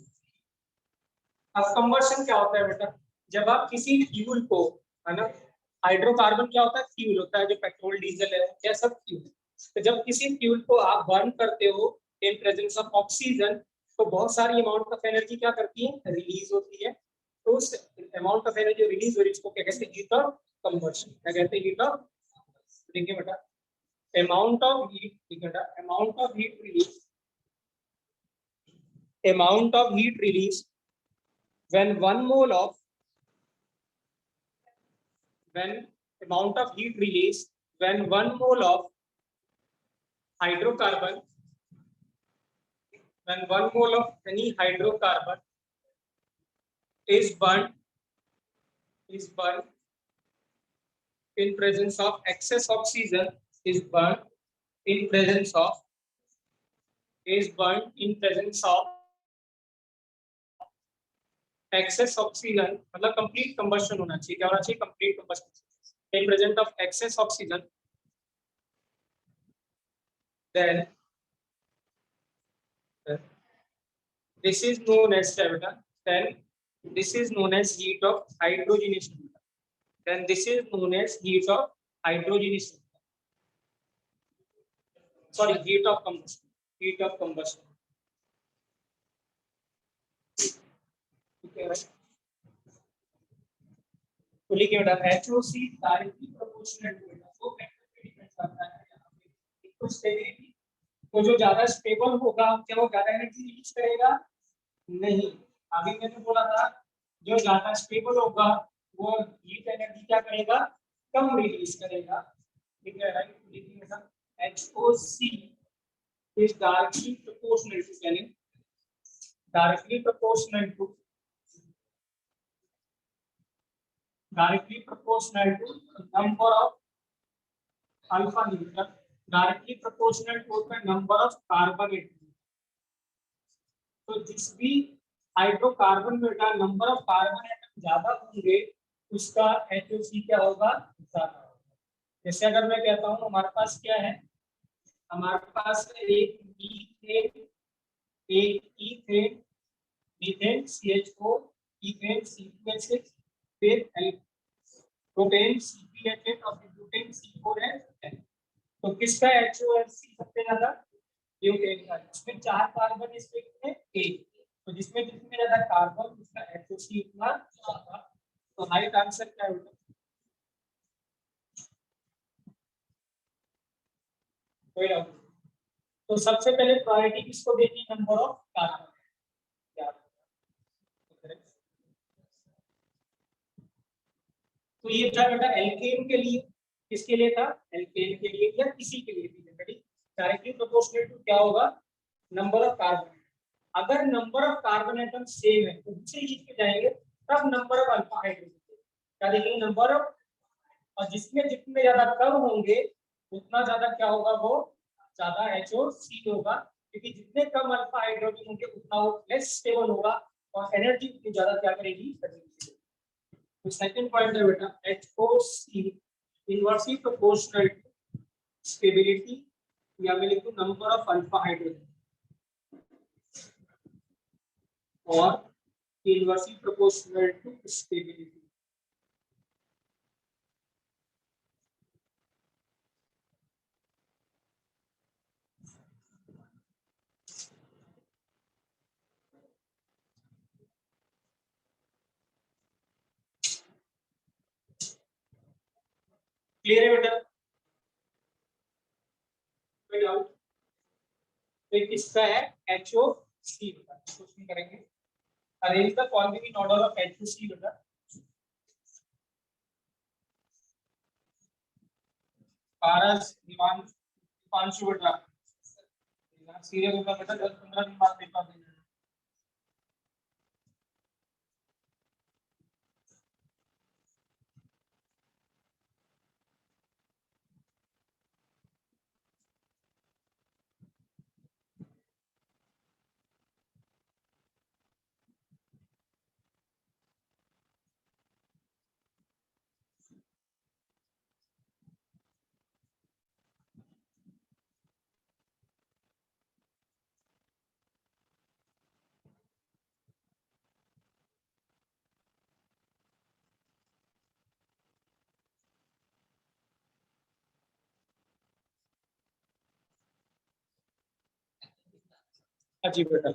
अब कंबस्शन क्या होता है बेटा, जब आप किसी फ्यूल को, है ना, हाइड्रोकार्बन क्या होता है फ्यूल होता है, जो पेट्रोल डीजल है क्या सब फ्यूल, तो जब किसी फ्यूल को आप बर्न करते हो इन प्रेजेंस ऑफ ऑक्सीजन तो बहुत सारी अमाउंट ऑफ एनर्जी क्या करती है रिलीज होती है, तो उस अमाउंट ऑफ एनर्जी रिलीज हो रही है उसको क्या कहते हैं हीट ऑफ कंबस्शन, क्या कहते हैं हीट ऑफ, देखिए बेटा अमाउंट ऑफ हीट, ठीक है बेटा amount of heat release, amount of heat release when 1 mole of, when amount of heat release when 1 mole of hydrocarbon, when 1 mole of any hydrocarbon is burned in presence of excess oxygen is burned in presence of excess oxygen, मतलब complete combustion होना चाहिए, क्या होना चाहिए, complete combustion in presence of excess oxygen, then this is known as then this is known as heat of hydrogenation. Then this is known as heat of hydrogenation. Sorry, heat of combustion. Heat of combustion. Okay, right? तो लिखिए बेटा HOC directly proportional to बेटा वो factor पे depend करता है यहाँ पे तो स्टेबिलिटी, तो जो ज्यादा स्टेबल होगा क्या वो ज्यादा एनर्जी रिलीज करेगा, नहीं, अभी मैंने बोला था जो ज्यादा स्टेबल होगा वो हीट एनर्जी क्या करेगा, कम रिलीज करेगा, ठीक है राइट। लिखिए बेटा HOC is directly proportional to number of alpha neutron, directly proportional to the number of carbon atom. तो जिस भी हाइड्रोकार्बन बेटा नंबर ऑफ कार्बन एटम ज्यादा होंगे उसका HOC क्या होगा, ज्यादा होगा। जैसे अगर मैं कहता हूँ हमारे पास क्या है, हमारे पास एक मीथेन, एक ethane, methane CHO, ethane C2H6, फिर प्रोपेन CpH8 और फिर ब्यूटेन C4H10। तो किसका HOC सबसे ज्यादा, ब्यूटेन का, इसमें 4 कार्बन इस में एक, तो जिसमें जितने ज्यादा कार्बन उसका HOC उतना ज्यादा। तो राइट आंसर क्या है बेटा, कोई डाउट? तो सबसे पहले प्रायोरिटी किसको देनी, नंबर ऑफ कार्बन। तो ये था बेटा एल्केन के लिए, किसके लिए था, एल्केन के लिए या किसी के लिए भी जनरली डायरेक्टली प्रोपोर्शनल टू क्या होगा, नंबर ऑफ कार्बन। अगर number of carbon atom same है तो दूसरी चीज पे जाएंगे, तब नंबर ऑफ अल्फा हाइड्रोजन क्या देखेंगे, नंबर ऑफ, और जिसमें जितने ज्यादा कम होंगे उतना ज्यादा क्या होगा, वो ज्यादा HOC होगा, क्योंकि जितने कम अल्फा हाइड्रोजन होंगे उतना वो लेस स्टेबल होगा और एनर्जी उतनी ज्यादा क्या करेगी, तो सेकंड पॉइंट है बेटा HOC inversely proportional to stability, या मैं लिखूं नंबर ऑफ अल्फा हाइड्रोजन, और inversely proportional to stability. Clear है बेटा, कोई डाउट? तो किसका है HOC बेटा, क्वेश्चन करेंगे arrange the following in order of HOC बेटा। पारस, दीपांशु बेटा सीरियस होगा बेटा, 10-15 दिन बाद पेपर देना। जी बेटा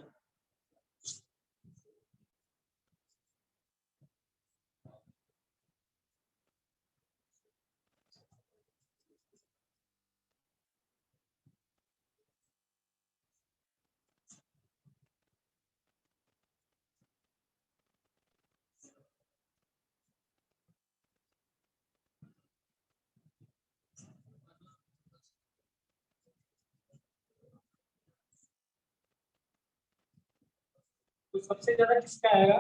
तो सबसे ज्यादा किसका आएगा?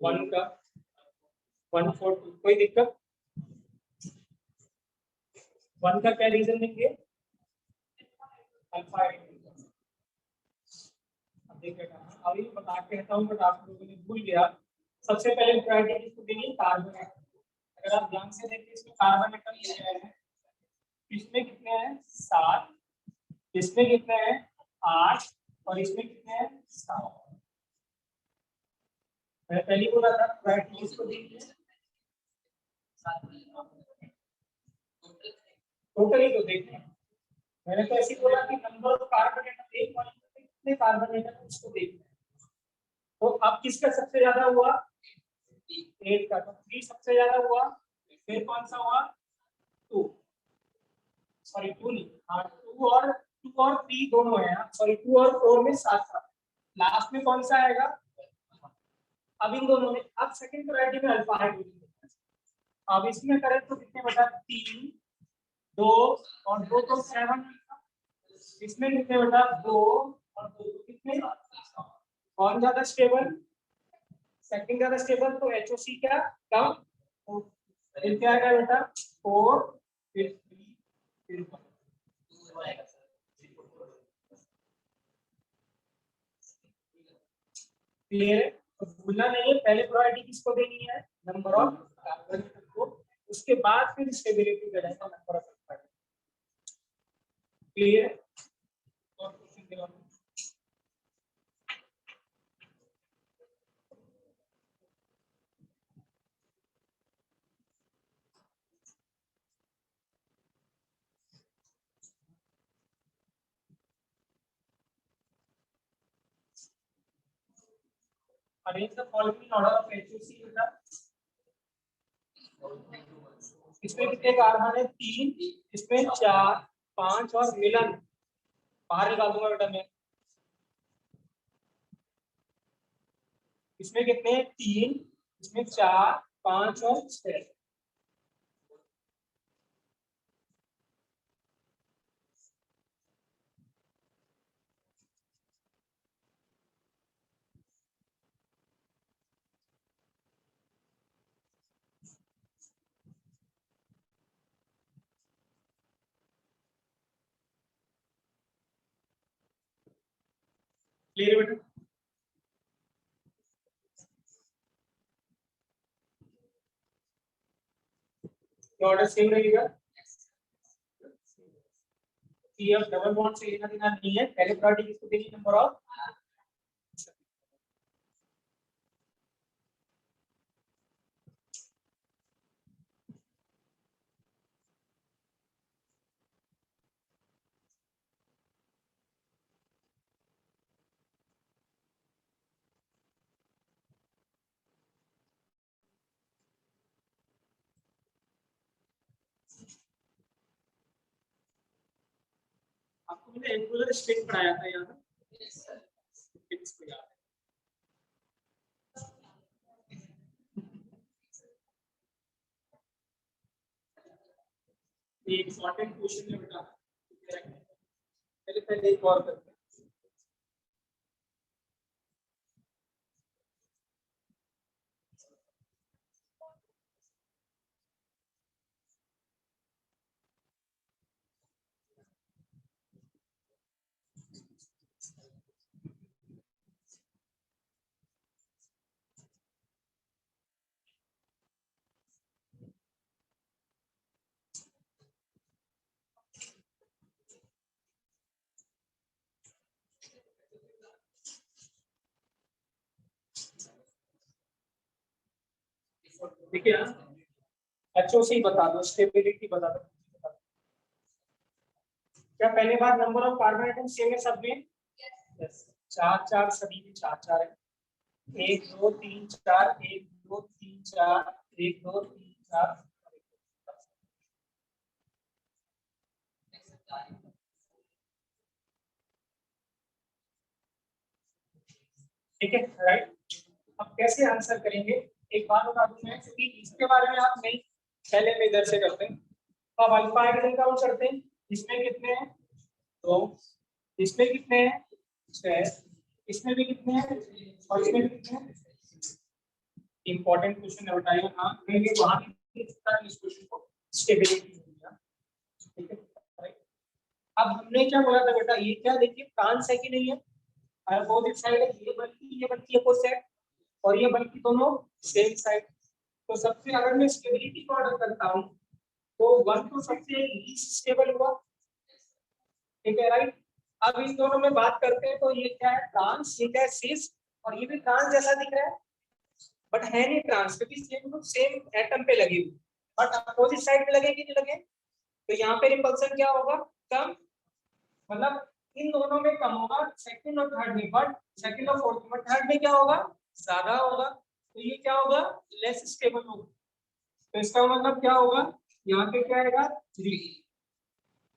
1 का 142। कोई दिक्कत? 1 का क्या रीजन देंगे? अल्फा। अब देखिएगा अभी बता के कहता हूँ बट आप लोगों ने भूल गया। सबसे पहले प्रायोरिटी किसको देनी है? Carbon atom. अगर आप ध्यान से देखिए इसमें कार्बन एटम दिए गए हैं। इसमें कितने हैं? 7। इसमें कितने हैं? 8। और इसमें कितने हैं? 7। मैंने पहले बोला था प्रायोरिटी किसको देनी है? टोटली तो देखते हैं। मैंने तो ऐसे बोला कि नंबर ऑफ कार्बन एटम एक मॉलिक्यूल में कितने कार्बन एटम उसको देखना है। तो अब किसका सबसे ज्यादा हुआ? 8 का। तो 3 सबसे ज्यादा हुआ। फिर कौन सा हुआ? 2। सॉरी 2 नहीं, हाँ 2 और 3 दोनों है। सॉरी 2 और 4 में साथ साथ। लास्ट में कौन सा आएगा? अब इन दोनों में अब सेकंड प्रायोरिटी में अल्फा है। अब इसमें करें तो कितने बचा? 3 2 और 2 तो 7। इसमें कितने बचा? 2 और 2 तो कितने? कौन ज्यादा स्टेबल? सेकंड ज्यादा स्टेबल। तो HOC क्या कम? फिर क्या आएगा बेटा? 4 फिर 3 फिर 1। क्लियर? तो भूलना नहीं है पहले प्रायोरिटी किसको देनी है? नंबर ऑफ कार्बन को। उसके बाद फिर स्टेबिलिटी का जाएगा नंबर ऑफ कार्बन। क्लियर? और क्वेश्चन के बाद arrange the following in order of HOC बेटा। इसमें कितने कार्बन है? 3। इसमें 4 5 और मिलन बाहर निकाल दूंगा बेटा मैं। इसमें कितने? 3। इसमें 4 5 और 6। क्लियर बेटा? ऑर्डर सेम रहेगा। अब डबल बॉन्ड से लेना देना नहीं है। पहले प्रायोरिटी किसको देनी? Number of. आपको मैंने एंगुलर स्ट्रिंग पढ़ाया था याद है? किसको याद है? एक इंपॉर्टेंट क्वेश्चन है बेटा। पहले पहले एक और करते हैं। देखिए HOC बता दो, स्टेबिलिटी बता दो। क्या पहले बार number of carbon atom same है सब में? यस। 4 4 सभी में 4 4 है। 1 2 3 4 1 2 3 4 1 2 3 4। ठीक है राइट। अब कैसे आंसर करेंगे? एक बात बता दूं मैं, क्योंकि इसके बारे में आप नहीं, पहले में इधर से करते हैं। तो अब अल्फा हाइड्रोजन काउंट करते हैं। इसमें कितने हैं? 2। इसमें कितने हैं? 6। इसमें भी कितने हैं और इसमें भी कितने हैं। इंपॉर्टेंट क्वेश्चन है बेटा, हाँ मैं भी वहां भी इस क्वेश्चन को स्टेबिलिटी ठीक है राइट। अब हमने क्या बोला था बेटा, ये क्या देखिए ट्रांस है कि नहीं है, अपोजिट साइड है, ये बल्कि अपोजिट साइड और ये बल्कि दोनों सेम साइड। तो सबसे अगर मैं स्टेबिलिटी को ऑर्डर करता हूं तो वन तो सबसे लीस्ट स्टेबल हुआ, ठीक है राइट। अब इन दोनों में बात करते हैं तो ये क्या है ट्रांस, ये क्या है सिस, और ये भी ट्रांस जैसा दिख रहा है बट है नहीं ट्रांस, क्योंकि सेम एटम पे लगी हुई, बट अपोजिट साइड पे लगे कि नहीं लगे, तो यहाँ पे रिपल्सन क्या होगा कम, मतलब इन दोनों में कम होगा सेकंड और थर्ड में, बट सेकंड और फोर्थ में, थर्ड में क्या होगा ज्यादा होगा, तो ये क्या होगा लेस स्टेबल होगा। तो इसका मतलब क्या होगा, यहाँ पे क्या आएगा 3।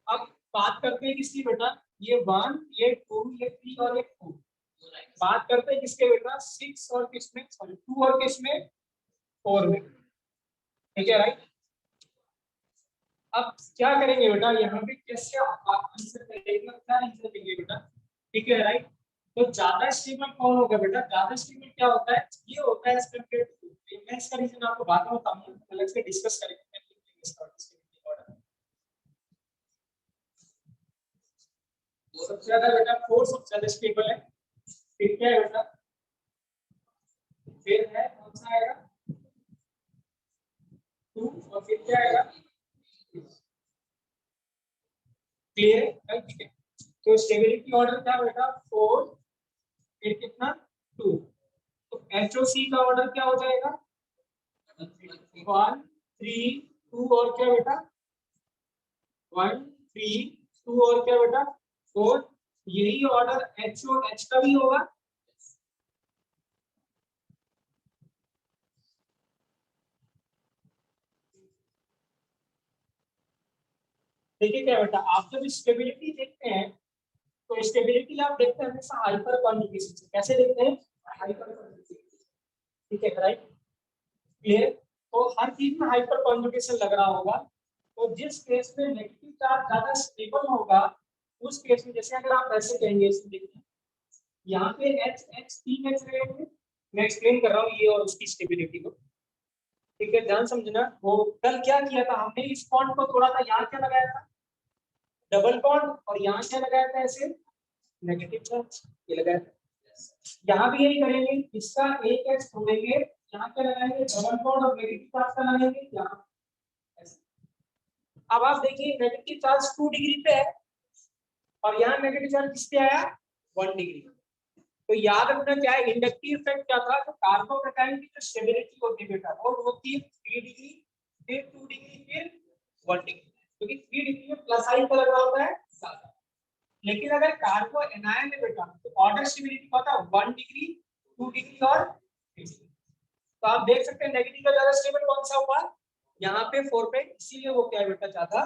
अब बात करते हैं किसकी बेटा, ये 1 ये 2 ये 3 और ये 4। बात करते हैं किसके बेटा 6 और किसमें, सॉरी 2 और किसमें 4 में, ठीक है राइट। अब क्या करेंगे बेटा, यहाँ पे कैसे आंसर करेंगे, क्या आंसर देंगे बेटा, ठीक है राइट। तो ज्यादा स्टेबल कौन होगा बेटा, ज्यादा स्टेबल क्या होता है, ये होता है एज कंपेयर टू, मैं इसका रीजन आपको बाद में बताऊंगा, अलग से डिस्कस करेंगे सबसे ज्यादा बेटा 4 सबसे ज्यादा स्टेबल है, फिर क्या है बेटा, फिर है कौन सा आएगा 2 और फिर क्या आएगा, क्लियर है ठीक है। तो स्टेबिलिटी ऑर्डर क्या बेटा 4 फिर कितना 2, तो एचओसी का ऑर्डर क्या हो जाएगा 1 3 2 और क्या बेटा 1 3 2 और क्या बेटा 4, यही ऑर्डर एच और एच का भी होगा। देखिए क्या बेटा, आप जब स्टेबिलिटी देखते हैं तो स्टेबिलिटी आप देखते हैं हमेशा हाइपर कॉन्जुगेशन से, कैसे देखते हैं हाइपर कॉन्जुगेशन, ठीक है राइट क्लियर। तो हर चीज में हाइपर कॉन्जुगेशन लग रहा होगा, तो जिस केस में नेगेटिव चार्ज ज्यादा स्टेबल होगा उस केस में, जैसे अगर आप ऐसे कहेंगे देखिए यहाँ पे एच एच 3 एच रहेंगे, मैं एक्सप्लेन कर रहा हूँ ये और उसकी स्टेबिलिटी को, ठीक है ध्यान समझना। वो कल क्या किया था हमने, इस बॉन्ड को थोड़ा सा यहाँ क्या लगाया था डबल बॉन्ड, और यहाँ क्या लगाया था ऐसे नेगेटिव चार्ज ये लगाया था, यहाँ भी यही करेंगे, इसका एक एच छोड़ेंगे, यहाँ क्या लगाएंगे डबल बॉन्ड और नेगेटिव चार्ज का लगाएंगे यहाँ। अब आप देखिए नेगेटिव चार्ज 2 डिग्री पे है और यहाँ नेगेटिव चार्ज किस पे आया 1 डिग्री। तो याद रखना क्या है इंडक्टिव इफेक्ट क्या था, तो कार्बोकैटायन की जो स्टेबिलिटी होती है बेटा वो होती है 3 डिग्री फिर 2 डिग्री फिर 1 डिग्री, क्योंकि 3 डिग्री में प्लस साइन का लगा होता है ज्यादा। लेकिन अगर कार्बो एनायन है बेटा तो ऑर्डर स्टेबिलिटी क्या होता है 1 डिग्री 2 डिग्री और 3 डिग्री। तो आप देख सकते हैं नेगेटिव का ज्यादा स्टेबल कौन सा हुआ यहाँ पे 4 पे, इसीलिए वो क्या है बेटा ज्यादा।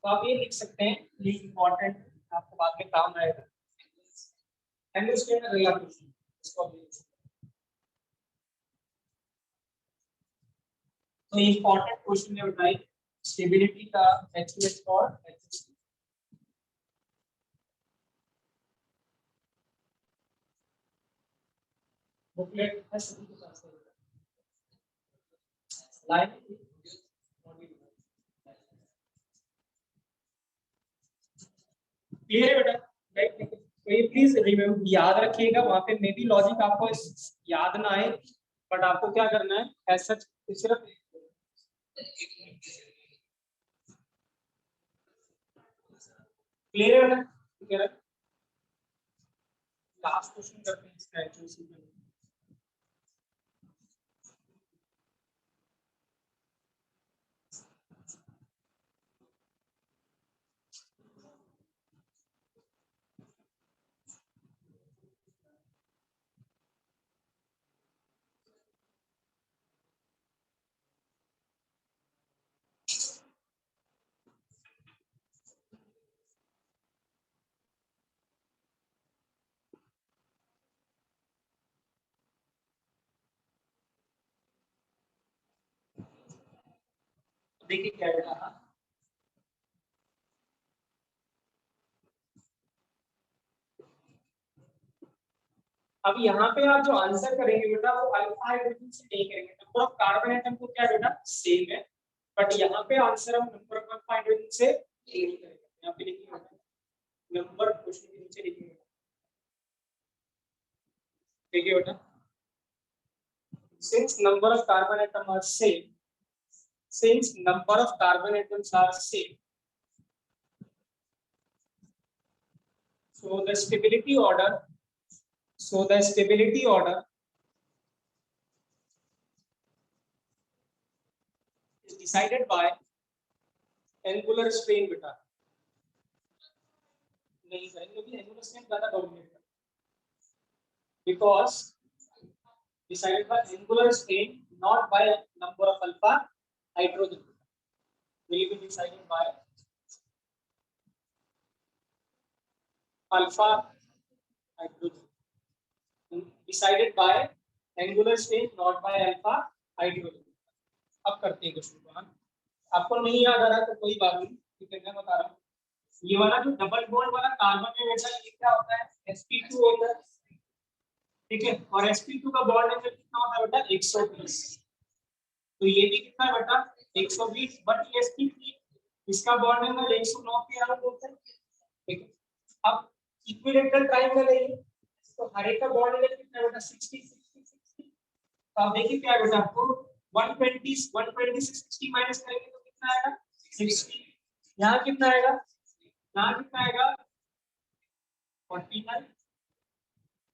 तो आप ये लिख सकते हैं, ये इंपॉर्टेंट आपको बाद में काम आएगा, अंडरस्टैंड अगला क्वेश्चन इसको आप लिख सकते हैं। तो इंपॉर्टेंट क्वेश्चन ने बताई स्टेबिलिटी का एचओएच और एचएसटी। बुकलेट है सभी के पास लाइन क्लियर है बेटा, तो ये प्लीज रिमेम्बर याद रखिएगा, वहां पे मे बी लॉजिक आपको याद ना आए बट आपको क्या करना है एज सच सिर्फ क्लियर है बेटा, ठीक है लास्ट क्वेश्चन करते हैं इसका एचओसी में। देखिए क्या बेटा, अब यहाँ पे आप जो आंसर करेंगे बेटा वो अल्फा हाइड्रोजन से नहीं करेंगे, नंबर ऑफ कार्बन एटम तो क्या है बेटा सेम है, बट यहाँ पे आंसर हम नंबर ऑफ अल्फा हाइड्रोजन से नहीं करेंगे। यहाँ पे लिखिए नंबर क्वेश्चन के नीचे लिखिए, देखिए बेटा since number of carbon atom are same, since number of carbon atoms are same, so the stability order is decided by angular strain beta, नहीं करेंगे भी angular strain ज्यादा डोमिनेट करता है, because decided by angular strain not by number of alpha hydrogen, will be decided by alpha hydrogen, decided by angular strain not by alpha hydrogen। अब करते हैं question को, आपको नहीं याद आ रहा तो कोई बात नहीं, ठीक है मैं बता रहा हूँ। ये वाला जो डबल बॉन्ड वाला कार्बन है बेटा ये क्या होता है sp2 होता है, ठीक है, और sp2 का बॉन्ड एंगल कितना होता है बेटा 120, तो ये भी कितना है बेटा 120, बट ये sp3 इसका बॉन्ड एंगल 109 के अराउंड होता है, ठीक है। अब इक्विलेटरल ट्रायंगल है ये, तो हर एक का बॉन्ड एंगल कितना है बेटा 60 60 60, तो आप देखिए क्या है बेटा आपको 120 120 से 60 माइनस करेंगे तो कितना आएगा 60, यहाँ कितना आएगा, यहाँ कितना आएगा 49,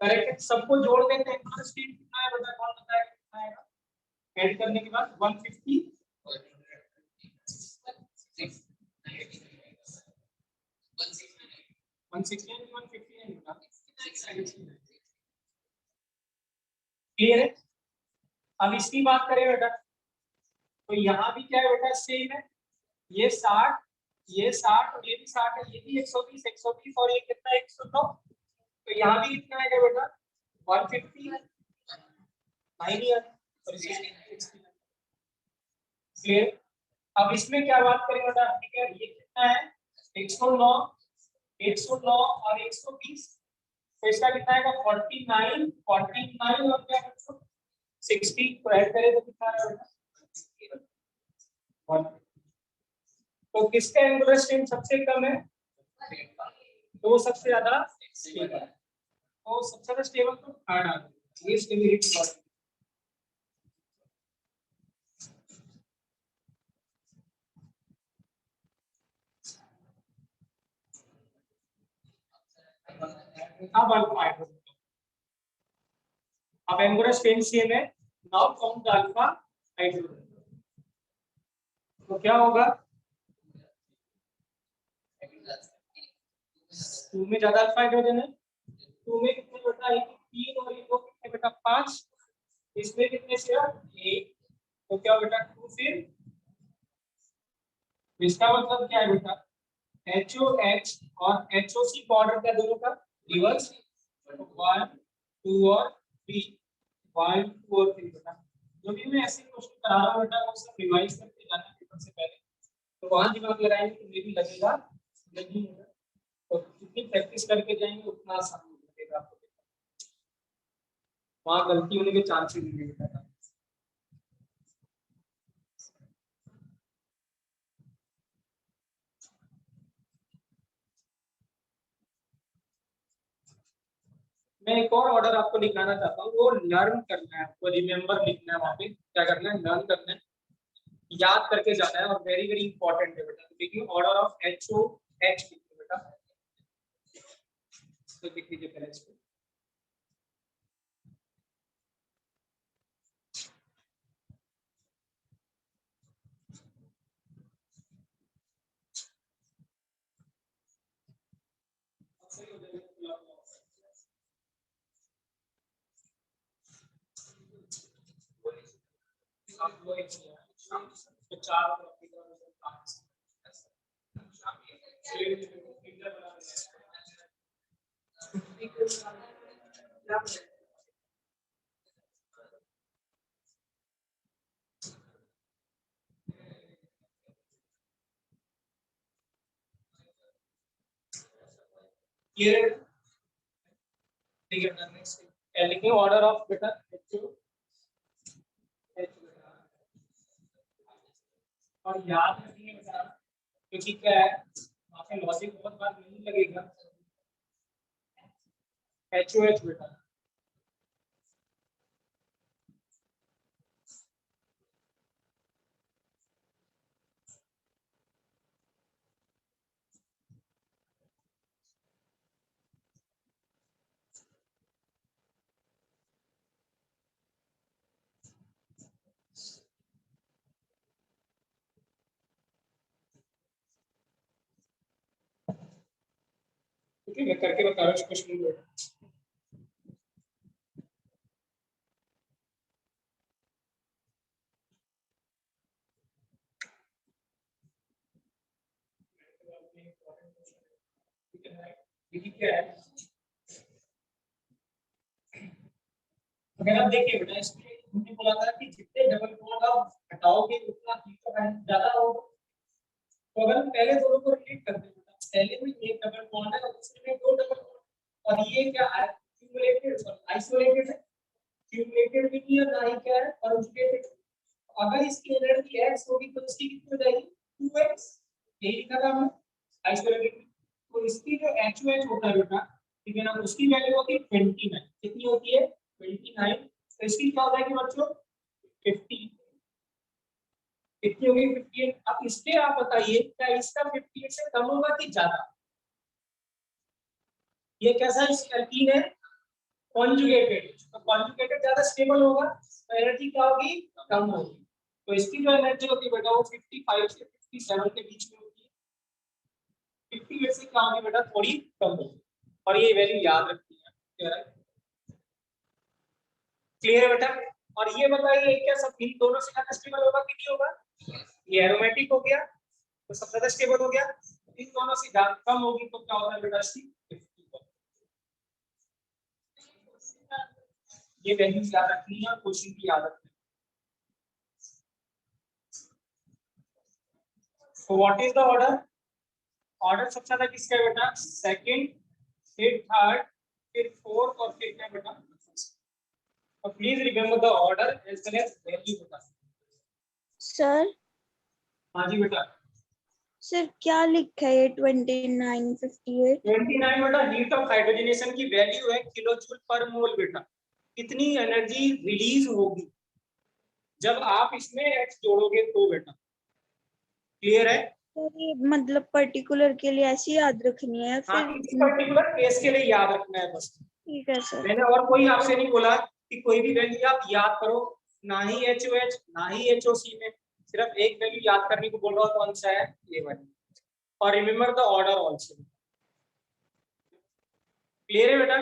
करेक्ट। सबको जोड़ देते हैं तो स्पीड कितना है बेटा कौन बताएगा कितना आएगा, ऐड करने के बाद 150 क्लियर है। अब इसकी बात करें बेटा तो यहाँ भी क्या है बेटा सेम है, ये 60 ये 60 और ये भी 60 है, ये भी 120 120 और ये कितना 109, तो यहाँ भी कितना आएगा बेटा 150 है, नहीं है क्लियर। अब इसमें क्या बात करें बेटा, ठीक है ये कितना है 109 109 और 120, तो इसका कितना आएगा 49 49 और क्या 60, तो ऐड करें तो कितना आएगा बेटा 1, तो किसका एंगुलर स्ट्रेन सबसे कम है, तो वो सबसे ज्यादा स्टेबल है, तो सबसे ज्यादा स्टेबल तो थर्ड आ गया, ये स्टेबिलिटी बॉडी। अब अल्फा हाइड्रोजन, अब एंगुलर स्ट्रेन सेम है, now count the alpha hydrogen, तो क्या होगा 2 में ज्यादा अल्फा हाइड्रोजन है, 2 में कितने बेटा 3 और ये 2 कितने बेटा 5, इसमें कितने से 1, तो क्या बेटा 2 फिर, इसका मतलब क्या है बेटा HOH और HOC बॉर्डर का दोनों का रिवर्स, 1 2 और 3 1 2 और 3 बेटा, जो भी मैं ऐसे क्वेश्चन करा रहा हूँ बेटा वो सब रिवाइज करके जाना पेपर से पहले, तो वहां दिमाग लगाएंगे तो मे भी लगेगा नहीं होगा, तो जितनी प्रैक्टिस करके जाएंगे उतना आसान हो जाएगा आपको, वहां गलती होने के चांसेस नहीं बेटा। मैं एक और ऑर्डर आपको दिखाना चाहता हूँ, वो लर्न करना है आपको, रिमेम्बर लिखना है, वहां पे क्या करना है लर्न करना है, याद करके जाना है, और वेरी वेरी इंपॉर्टेंट है बेटा। देखिए ऑर्डर ऑफ HOH लिखिए बेटा, तो लिख लीजिए पहले इसको, ये ठीक है, लिखिए ऑर्डर ऑफ बेटा और याद रखिए बेटा क्योंकि क्या है वहाँ पे लॉजिक बहुत बार नहीं लगेगा HOH बेटा ठीक है मैं करके बता रहा हूँ कुछ नहीं बेटा देखिए क्या है अगर आप देखिए बेटा इसमें हमने बोला था कि जितने डबल बॉन्ड आप हटाओगे उतना हीट का वैल्यू ज्यादा होगा तो अगर हम पहले दोनों को रिलेट करते हैं पहले में एक डबल बॉन्ड है और दूसरे में दो डबल बॉन्ड और ये क्या है क्यूमुलेटेड और आइसोलेटेड है क्यूमुलेटेड भी नहीं है ना ही क्या है कॉन्जुगेटेड अगर इसकी एनर्जी x होगी तो इसकी कितनी हो जाएगी 2x यही लिखा था हमने आइसोलेटेड तो इसकी जो HOH होता है बेटा ठीक है ना उसकी वैल्यू होती है 29 कितनी होती है 29 तो इसकी क्या हो जाएगी बच्चों 50 कितनी होगी 58 अब इसलिए आप बताइए क्या इसका 58 से कम होगा कि ज्यादा ये कैसा एल्कीन है कॉन्जुगेटेड तो कॉन्जुगेटेड ज्यादा स्टेबल होगा तो एनर्जी क्या होगी कम होगी तो इसकी जो एनर्जी होती है बेटा वो 55 से 57 के बीच में होती है 58 से क्या होगी बेटा थोड़ी कम होगी और ये वैल्यू याद रखनी है क्लियर है बेटा और ये बताइए क्या सब इन दोनों से ज्यादा स्टेबल होगा कि नहीं होगा ये एरोमेटिक हो गया तो सबसे ज्यादा स्टेबल हो गया इन दोनों से कम होगी तो क्या होता है बेटा इसकी 50 ये वैल्यू याद रखनी है क्वेश्चन की याद रखनी है तो what is the order order सबसे ज्यादा किसका है बेटा सेकंड फिर थर्ड फिर फोर्थ और फिर क्या बेटा तो please remember the order as well as value बेटा सर हाँ जी बेटा सर क्या लिखा है 2958 29 बेटा हीट ऑफ हाइड्रोजनेशन की वैल्यू है किलोजूल पर मोल बेटा कितनी एनर्जी रिलीज होगी जब आप इसमें x जोड़ोगे तो बेटा क्लियर है तो ये मतलब पर्टिकुलर के लिए ऐसी याद रखनी है हाँ फिर इस पर्टिकुलर केस के लिए याद रखना है बस ठीक है सर मैंने और कोई आपसे नहीं बोला कि कोई भी वैल्यू आप याद करो ना ही HOH ना ही HOC में सिर्फ एक वैल्यू याद करने को बोल रहा हूँ कौन सा है ये वाली और remember the order also clear है बेटा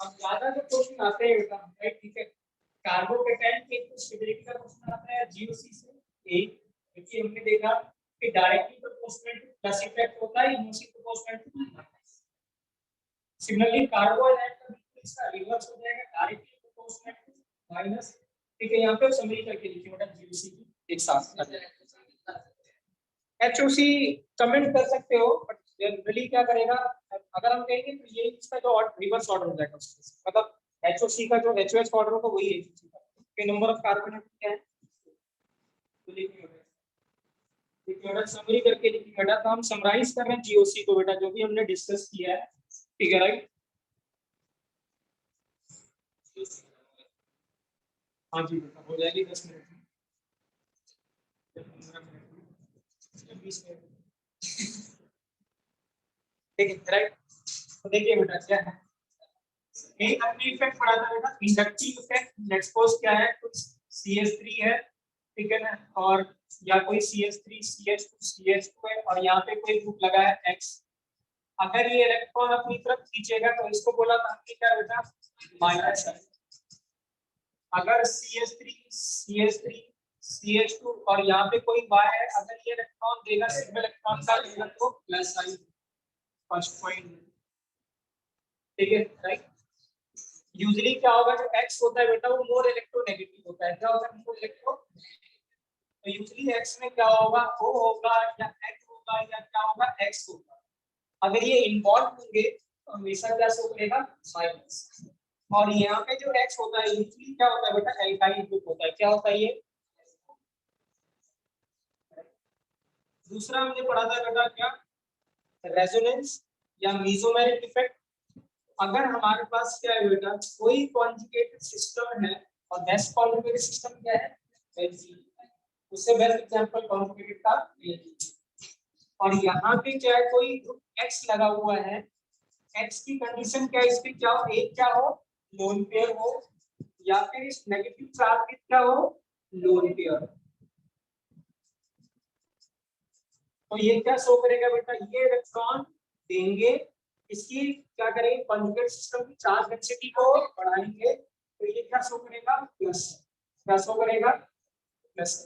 अब ज्यादा जो क्वेश्चन आते हैं बेटा राइट ठीक है कार्बोकेटाइन के कुछ स्टेबिलिटी का क्वेश्चन आता है GOC से एक देखिए हमने देखा कि directly proportional two plus effect होता है inversely proportional two similarly carbohydrate का बिल्कुल इसका रिवर्स हो जाएगा डायरेक्टली प्रोपोर्शनल टू माइनस ठीक है यहाँ पे समरी करके लिखिए बेटा GOC की एक साथ HOC कमेंट कर सकते हो बट जनरली क्या करेगा अगर हम कहेंगे तो ये इसका जो रिवर्स ऑर्डर हो जाएगा मतलब HOC का जो HOH ऑर्डर होगा वही HOC का के नंबर ऑफ कार्बन क्या है तो देखिए बेटा समरी करके लिखिए बेटा तो हम समराइज कर रहे हैं GOC को बेटा जो भी हमने डिस्कस किया है ठीक है राइट हाँ जी बेटा हो जाएगी 10 मिनट में 15 मिनट में 20 मिनट ठीक है राइट तो देखिए बेटा क्या है एक हमने इफेक्ट पढ़ा था बेटा इंडक्टिव इफेक्ट नेट फोर्स क्या है कुछ CH3 है ठीक है ना और या कोई CH3 CH2 CH2 है और यहाँ पे कोई ग्रुप लगा है X अगर ये इलेक्ट्रॉन अपनी तरफ खींचेगा तो इसको बोला था कि क्या बेटा माइनस अगर CH3 CH2 और यहाँ पे कोई Y है अगर ये इलेक्ट्रॉन देगा सिंगल इलेक्ट्रॉन का देगा तो प्लस साइन फर्स्ट पॉइंट ठीक है राइट यूजुअली क्या होगा, जो एक्स होता है बेटा वो मोर इलेक्ट्रोनेगेटिव होता है। क्या होता है? मोर इलेक्ट्रो। तो यूजुअली एक्स में क्या होगा, ओ होगा या एच होगा या क्या होगा, एक्स होगा। अगर ये इन्वॉल्व होंगे तो हमेशा क्या शो करेगा, माइनस। और यहाँ पे जो एक्स होता है यूजुअली क्या होता है बेटा, एल्काइल ग्रुप होता है। क्या होता है ये? दूसरा हमने पढ़ा था बेटा क्या, रेजोनेंस या मेसोमेरिक इफेक्ट। अगर हमारे पास क्या है बेटा, कोई कॉन्जुगेटेड सिस्टम है और बेस्ट कॉन्जुगेटेड सिस्टम क्या है, बेंजीन। उससे बेस्ट एग्जांपल कॉन्जुगेटेड का बेंजीन। और यहाँ पे क्या है, कोई ग्रुप एक्स लगा हुआ है, एक्स की कंडीशन क्या है, इस पे क्या हो, एक क्या हो, लोन पेयर हो, या फिर इस नेगेटिव चार्ज पे क्या हो, लोन पेयर। तो ये क्या शो करेगा बेटा, ये इलेक्ट्रॉन देंगे, इसकी क्या करेंगे, कॉन्जुगेट सिस्टम की चार्ज डेंसिटी को बढ़ाएंगे, तो ये क्या शो करेगा, प्लस। क्या शो करेगा, प्लस।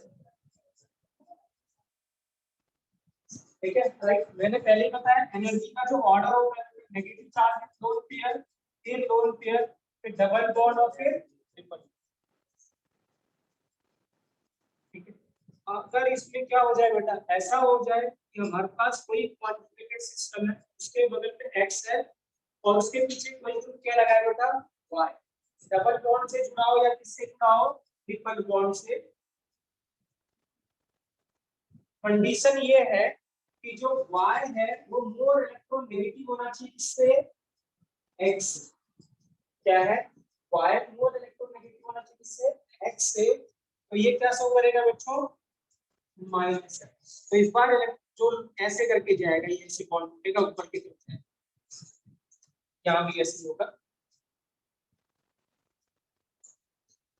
ठीक है, राइट। मैंने पहले ही बताया एनर्जी का जो ऑर्डर होता है, नेगेटिव चार्ज है लोन पेयर, फिर लोन पेयर, फिर डबल बॉन्ड और फिर ट्रिपल। ठीक है। अगर इसमें क्या हो जाए बेटा, ऐसा हो जाए कि हमारे पास कोई क्वांटिटेटिव सिस्टम है, उसके बगल पे एक्स है और उसके पीछे कोई ग्रुप क्या लगा है बेटा, वाई। डबल बॉन्ड से जुड़ा हो या किससे जुड़ा हो, ट्रिपल बॉन्ड से। कंडीशन ये है कि जो y है वो मोर इलेक्ट्रोनेगेटिव होना चाहिए, किससे, x। क्या है, y मोर इलेक्ट्रोनेगेटिव होना चाहिए, किससे, x से। तो ये क्या शो करेगा बच्चों, माइनस है। तो इस बार जो ऐसे करके जाएगा, ये ऐसे बॉन्ड टूटेगा ऊपर की तरफ है, यहाँ भी ऐसे होगा,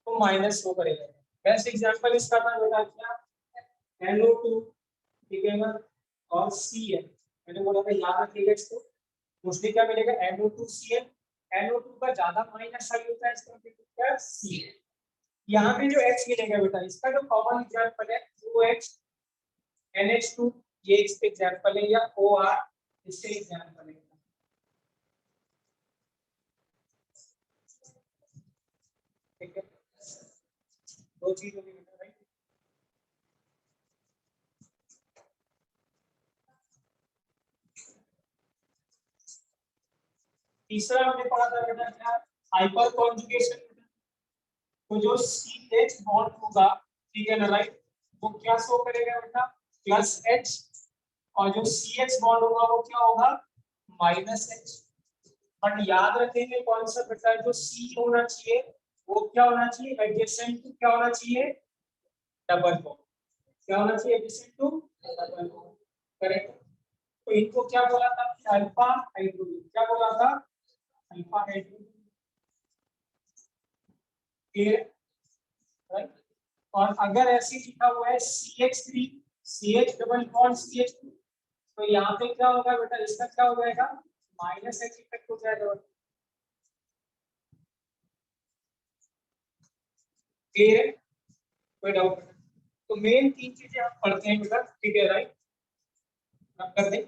तो माइनस शो करेगा। बेस्ट एग्जांपल इसका था बेटा क्या, NO2, ठीक है ना, और Cl। मैंने बोला था याद रखिएगा इसको, मोस्टली क्या मिलेगा, NO2Cl। NO2 का ज्यादा माइनस साइन होता है, इसका क्या, Cl। यहाँ पे जो H मिलेगा बेटा, इसका जो कॉमन एग्जांपल है OH, NH2, ये इसके एग्जांपल है, या OR इससे एग्जांपल है। ठीक है, दो चीज होगी बेटा, राइट। तीसरा हमने पढ़ा था बेटा क्या, हाइपर कॉन्जुगेशन। तो जो CH बॉन्ड होगा, ठीक है ना, राइट, वो क्या शो करेगा बेटा, प्लस H। और जो CH बॉन्ड होगा वो क्या होगा, माइनस H। बट याद रखेंगे कौन सा बेटा, जो C होना चाहिए वो क्या होना चाहिए, एडजेसेंट टू क्या होना चाहिए, डबल बॉन्ड। क्या होना चाहिए, adjacent to double bond. Correct. तो इनको क्या बोला था, अल्फा हाइड्रोजन। क्या बोला था, अल्फा हाइड्रोजन। राइट। और अगर ऐसे लिखा हुआ है CH3, CH double bond CH2, तो यहाँ पे क्या होगा बेटा, इसका क्या हो जाएगा, माइनस H इफेक्ट हो जाएगा। क्लियर है, कोई डाउट? तो मेन तीन चीजें हम पढ़ते हैं बेटा, ठीक है, राइट। अब कर दें,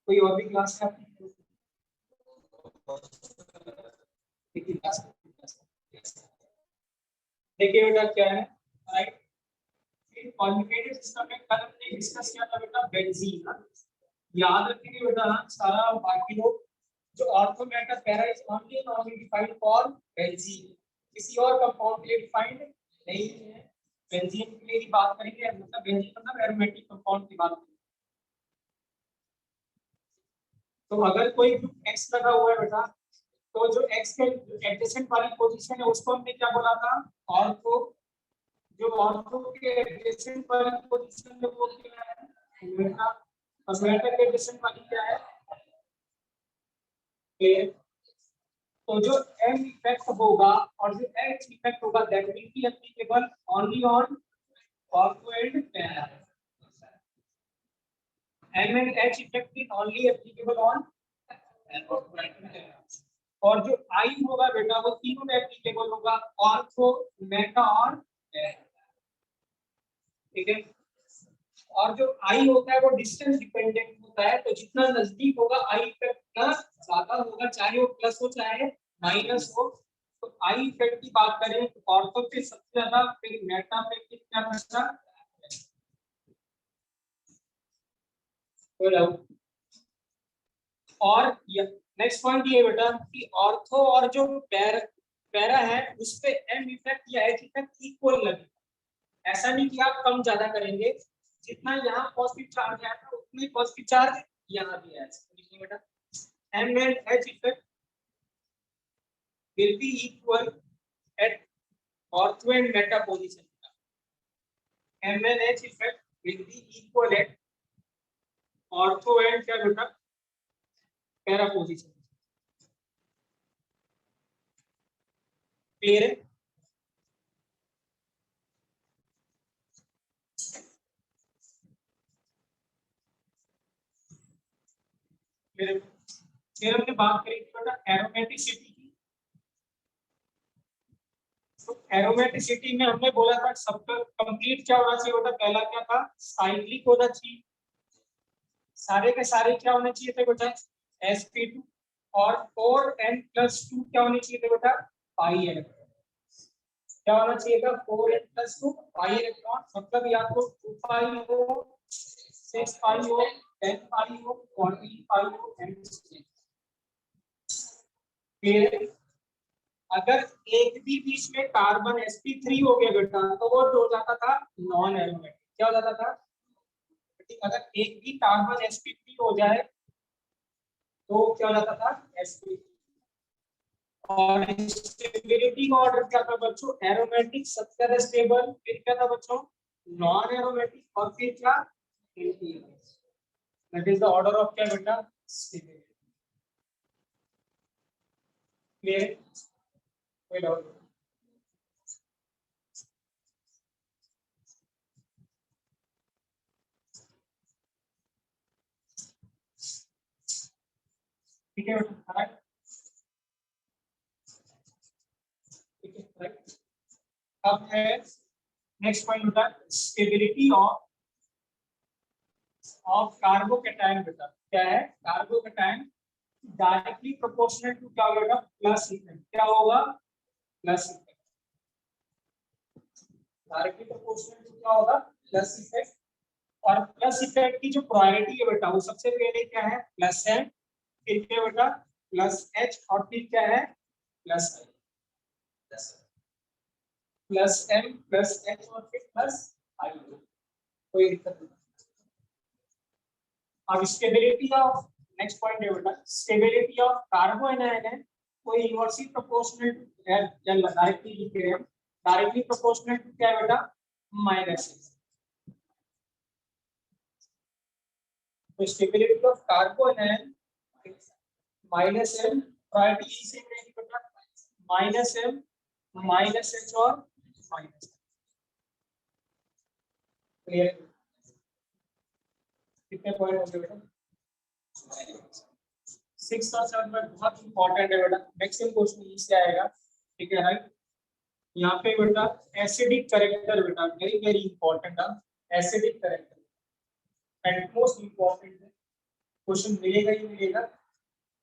कोई और भी क्लास है आपकी? देखिए बेटा क्या है, राइट। कॉन्जुगेटेड सिस्टम में कल हमने डिस्कस किया था बेटा बेंजीन। याद रखेंगे बेटा, सारा बाकी लोग जो ortho metal para is only and only defined for benzene, किसी और कंपाउंड के लिए डिफाइंड नहीं है। बेंजीन के लिए ही बात करेंगे, मतलब बेंजीन मतलब एरोमेटिक कंपाउंड की बात करेंगे। तो अगर कोई ग्रुप एक्स लगा हुआ है बेटा, तो जो एक्स के एडजेसेंट वाली पोजीशन है उसको हमने क्या बोला था, ऑर्थो। जो ऑर्थो के एडजेसेंट वाली पोजीशन है वो क्या है, मेटा। और मेटा के एडजेसेंट वाली क्या है, ए। तो जो एम इफेक्ट होगा और जो एच इफेक्ट होगा, that will be applicable only on ortho and para. M and H effect is only applicable on ortho and para. और जो आई होगा बेटा वो तीनों में एप्लीकेबल होगा, ऑर्थो, मेटा और पैरा। ठीक है। और जो आई होता है वो डिस्टेंस डिपेंडेंट होता है, तो जितना नजदीक होगा आई इफेक्ट उतना ज्यादा होगा, चाहे वो प्लस हो चाहे माइनस हो। तो आई इफेक्ट की बात करें तो ऑर्थो पे सबसे ज्यादा, फिर मेटा पे कितना बचा, और नेक्स्ट पॉइंट ये बेटा कि ऑर्थो और जो पैरा है उस पे एम इफेक्ट या एच इफेक्ट इक्वल लगेगा। ऐसा नहीं कि आप कम ज्यादा करेंगे, जितना यहाँ पॉजिटिव चार्ज आया था उतनी पॉजिटिव चार्ज यहाँ भी आया। देखिए बेटा M and H effect will be equal at ortho and meta position. M and H effect will be equal at ortho and क्या बेटा पैरा पोजीशन। क्लियर है? फिर हमने बात करी थी बेटा एरोमेटिसिटी की। तो एरोमेटिसिटी में हमने बोला था सबका कंप्लीट क्या होना चाहिए बेटा, पहला क्या था साइक्लिक होना चाहिए, सारे के सारे क्या होने चाहिए थे बेटा sp2, और 4n+2 क्या होने चाहिए थे बेटा पाई इलेक्ट्रॉन। क्या होना चाहिए था 4n+2 पाई इलेक्ट्रॉन, मतलब या तो 2 पाई हो, 6 पाई हो, 10 पाई हो, 14 पाई हो एंड 16। फिर अगर एक भी बीच में कार्बन sp3 हो गया बेटा तो वो हो जाता था नॉन एरोमेटिक। क्या हो जाता था, अगर एक भी कार्बन sp3 हो जाए तो क्या हो जाता था sp3। और स्टेबिलिटी का ऑर्डर क्या था बच्चों, एरोमेटिक सबसे ज्यादा स्टेबल, फिर क्या था बच्चों नॉन एरोमेटिक, और फिर क्या that is the order of क्या बेटा स्टेबिलिटी। क्लियर? कोई डाउट? ठीक है बेटा, ठीक है राइट। अब है नेक्स्ट पॉइंट बेटा स्टेबिलिटी ऑफ कार्बोकैटायन। बेटा क्या है कार्बोकैटायन डायरेक्टली प्रोपोर्शनल टू क्या होगा प्लस इफेक्ट। क्या होगा plus effect, directly proportional to क्या होगा प्लस इफेक्ट। और प्लस इफेक्ट की जो प्रायोरिटी है बेटा वो सबसे पहले क्या है प्लस है, फिर क्या बेटा प्लस एच, और फिर क्या है प्लस आई, प्लस एम प्लस एच और फिर प्लस आई। कोई दिक्कत नहीं। अब स्टेबिलिटी ऑफ नेक्स्ट पॉइंट है बेटा स्टेबिलिटी ऑफ कार्बोएनायन है कोई इनवर्सली प्रोपोर्शनल टू डायरेक्टली लिख रहे हैं डायरेक्टली प्रोपोर्शनल टू क्या है बेटा माइनस। तो stability of carbanion minus M, priority से रहेगी बेटा माइनस एम माइनस एच और माइनस। क्लियर? कितने पॉइंट हो गए बेटा 6 और 7 में बहुत इंपॉर्टेंट है बेटा, मैक्सिमम क्वेश्चन इससे आएगा। ठीक है राइट। यहाँ पे बेटा एसिडिक करेक्टर बेटा वेरी वेरी इंपॉर्टेंट है, acidic character and most important है, क्वेश्चन मिलेगा ही मिलेगा।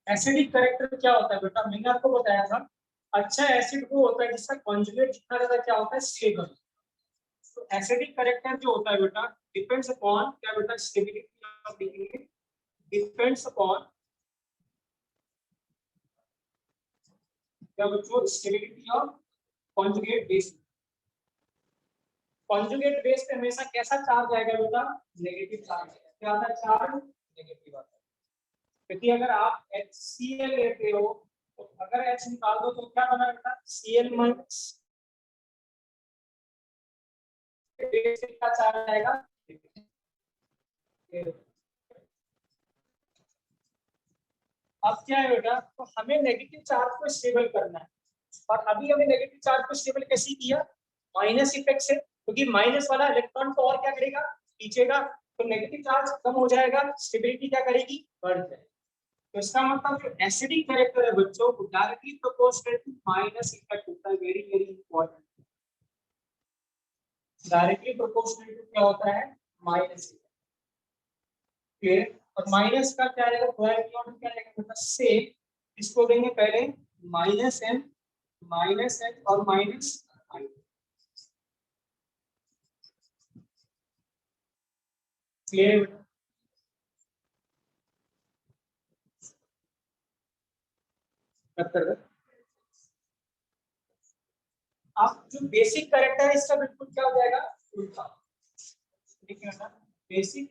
एसिडिक करेक्टर क्या होता है बेटा, मैंने आपको बताया था अच्छा एसिड वो होता है जिसका कॉन्जुगेट जितना ज्यादा क्या होता है स्टेबल। तो एसिडिक करेक्टर जो होता है बेटा डिपेंड्स अपॉन क्या बेटा stability of liquid, depends upon क्या बच्चों stability of conjugate base. Conjugate base पे हमेशा कैसा चार्ज आएगा बेटा नेगेटिव चार्ज आएगा। क्या आता है चार्ज नेगेटिव आता है, क्योंकि अगर आप HCl लेते हो तो अगर H निकाल दो तो क्या बना बेटा Cl माइनस, बेस पे क्या चार्ज आएगा। अब क्या है बेटा तो हमें नेगेटिव चार्ज को स्टेबल करना है, और अभी हमें नेगेटिव चार्ज को स्टेबल कैसे किया माइनस इफेक्ट से, क्योंकि माइनस वाला इलेक्ट्रॉन को और क्या करेगा खींचेगा, तो नेगेटिव चार्ज कम हो जाएगा स्टेबिलिटी क्या करेगी बढ़ जाएगी। तो इसका मतलब जो एसिडिक कैरेक्टर है बच्चों वो directly proportional to minus effect होता है, very very important. Directly proportional to क्या होता है माइनस। क्लियर। और माइनस का क्या रहेगा प्रोबेबिलिटी ऑफ क्या रहेगा बेटा सेम। इसको देंगे पहले -n और माइनस i। क्लियर। अब जो बेसिक कैरेक्टर है इसका बिल्कुल क्या हो जाएगा उल्टा। ठीक है ना। बेसिक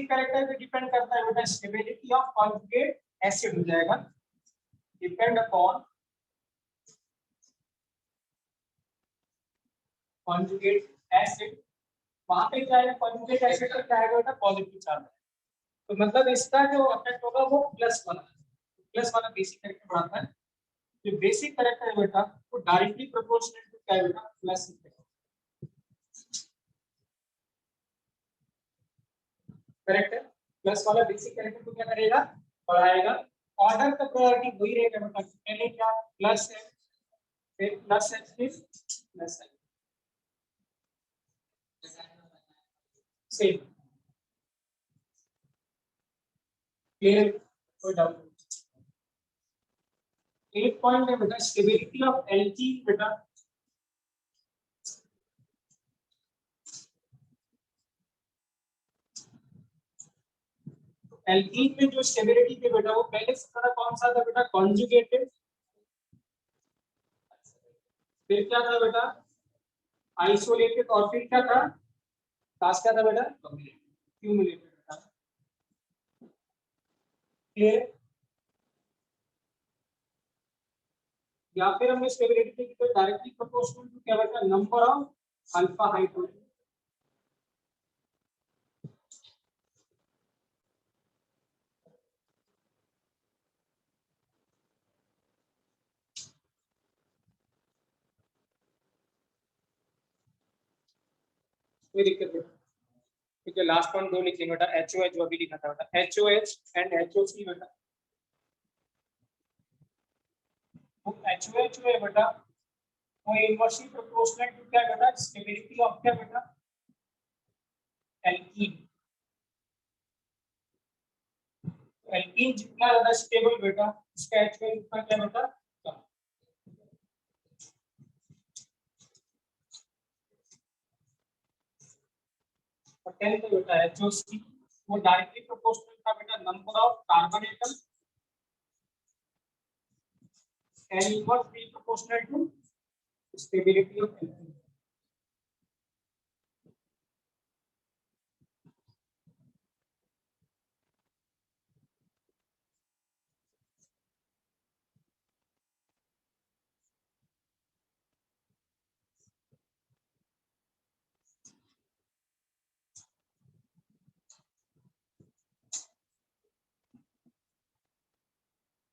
कैरेक्टर पे डिपेंड करता है बेटा स्टेबिलिटी ऑफ कॉन्जुगेट एसिड हो जाएगा डिपेंड अपॉन कॉन्जुगेट एसिड। वहां पे क्या है कॉन्जुगेट एसिड का क्या है बेटा पॉजिटिव चार्ज। तो मतलब इसका जो इफेक्ट होगा वो प्लस वाला बेसिक कैरेक्टर बढ़ाता है। जो बेसिक कैरेक्टर है बेटा वो डायरेक्टली प्रोपोर्शनल टू क्या है बेटा प्लस। करेक्ट है। प्लस वाला बेसिक कैरेक्टर को क्या करेगा बढ़ाएगा। ऑर्डर का प्रायोरिटी वही रहेगा बेटा पहले क्या प्लस है फिर प्लस है फिर प्लस है सेम। क्लियर। कोई डाउट नहीं। 8 पॉइंट है बेटा स्टेबिलिटी ऑफ एल्कीन बेटा। एल्कीन में जो स्टेबिलिटी थे बेटा वो पहले से था कौन सा था बेटा कॉन्जुगेटेड। फिर क्या था बेटा आइसोलेटेड और फिर क्या था लास्ट क्या था बेटा क्यूमुलेटेड था। क्लियर। या फिर हमने स्टेबिलिटी की तो डायरेक्टली प्रोपोर्शनल टू क्या बेटा नंबर ऑफ अल्फा हाइड्रोजन। कोई दिक्कत नहीं। ठीक है लास्ट पॉइंट 2 लिखेंगे बेटा HOH वो भी लिखा था बेटा HOH एंड HOC बेटा। तो HOH जो है बेटा वो इनवर्सली प्रोपोर्शनल टू क्या बेटा स्टेबिलिटी ऑफ क्या बेटा एल्कीन। एल्कीन जितना ज्यादा स्टेबल बेटा उसका HOH उतना क्या बेटा कम। और 10 पे बेटा HOC वो डायरेक्टली प्रोपोर्शनल था बेटा number of carbon atom and inversely proportional to stability of alkene.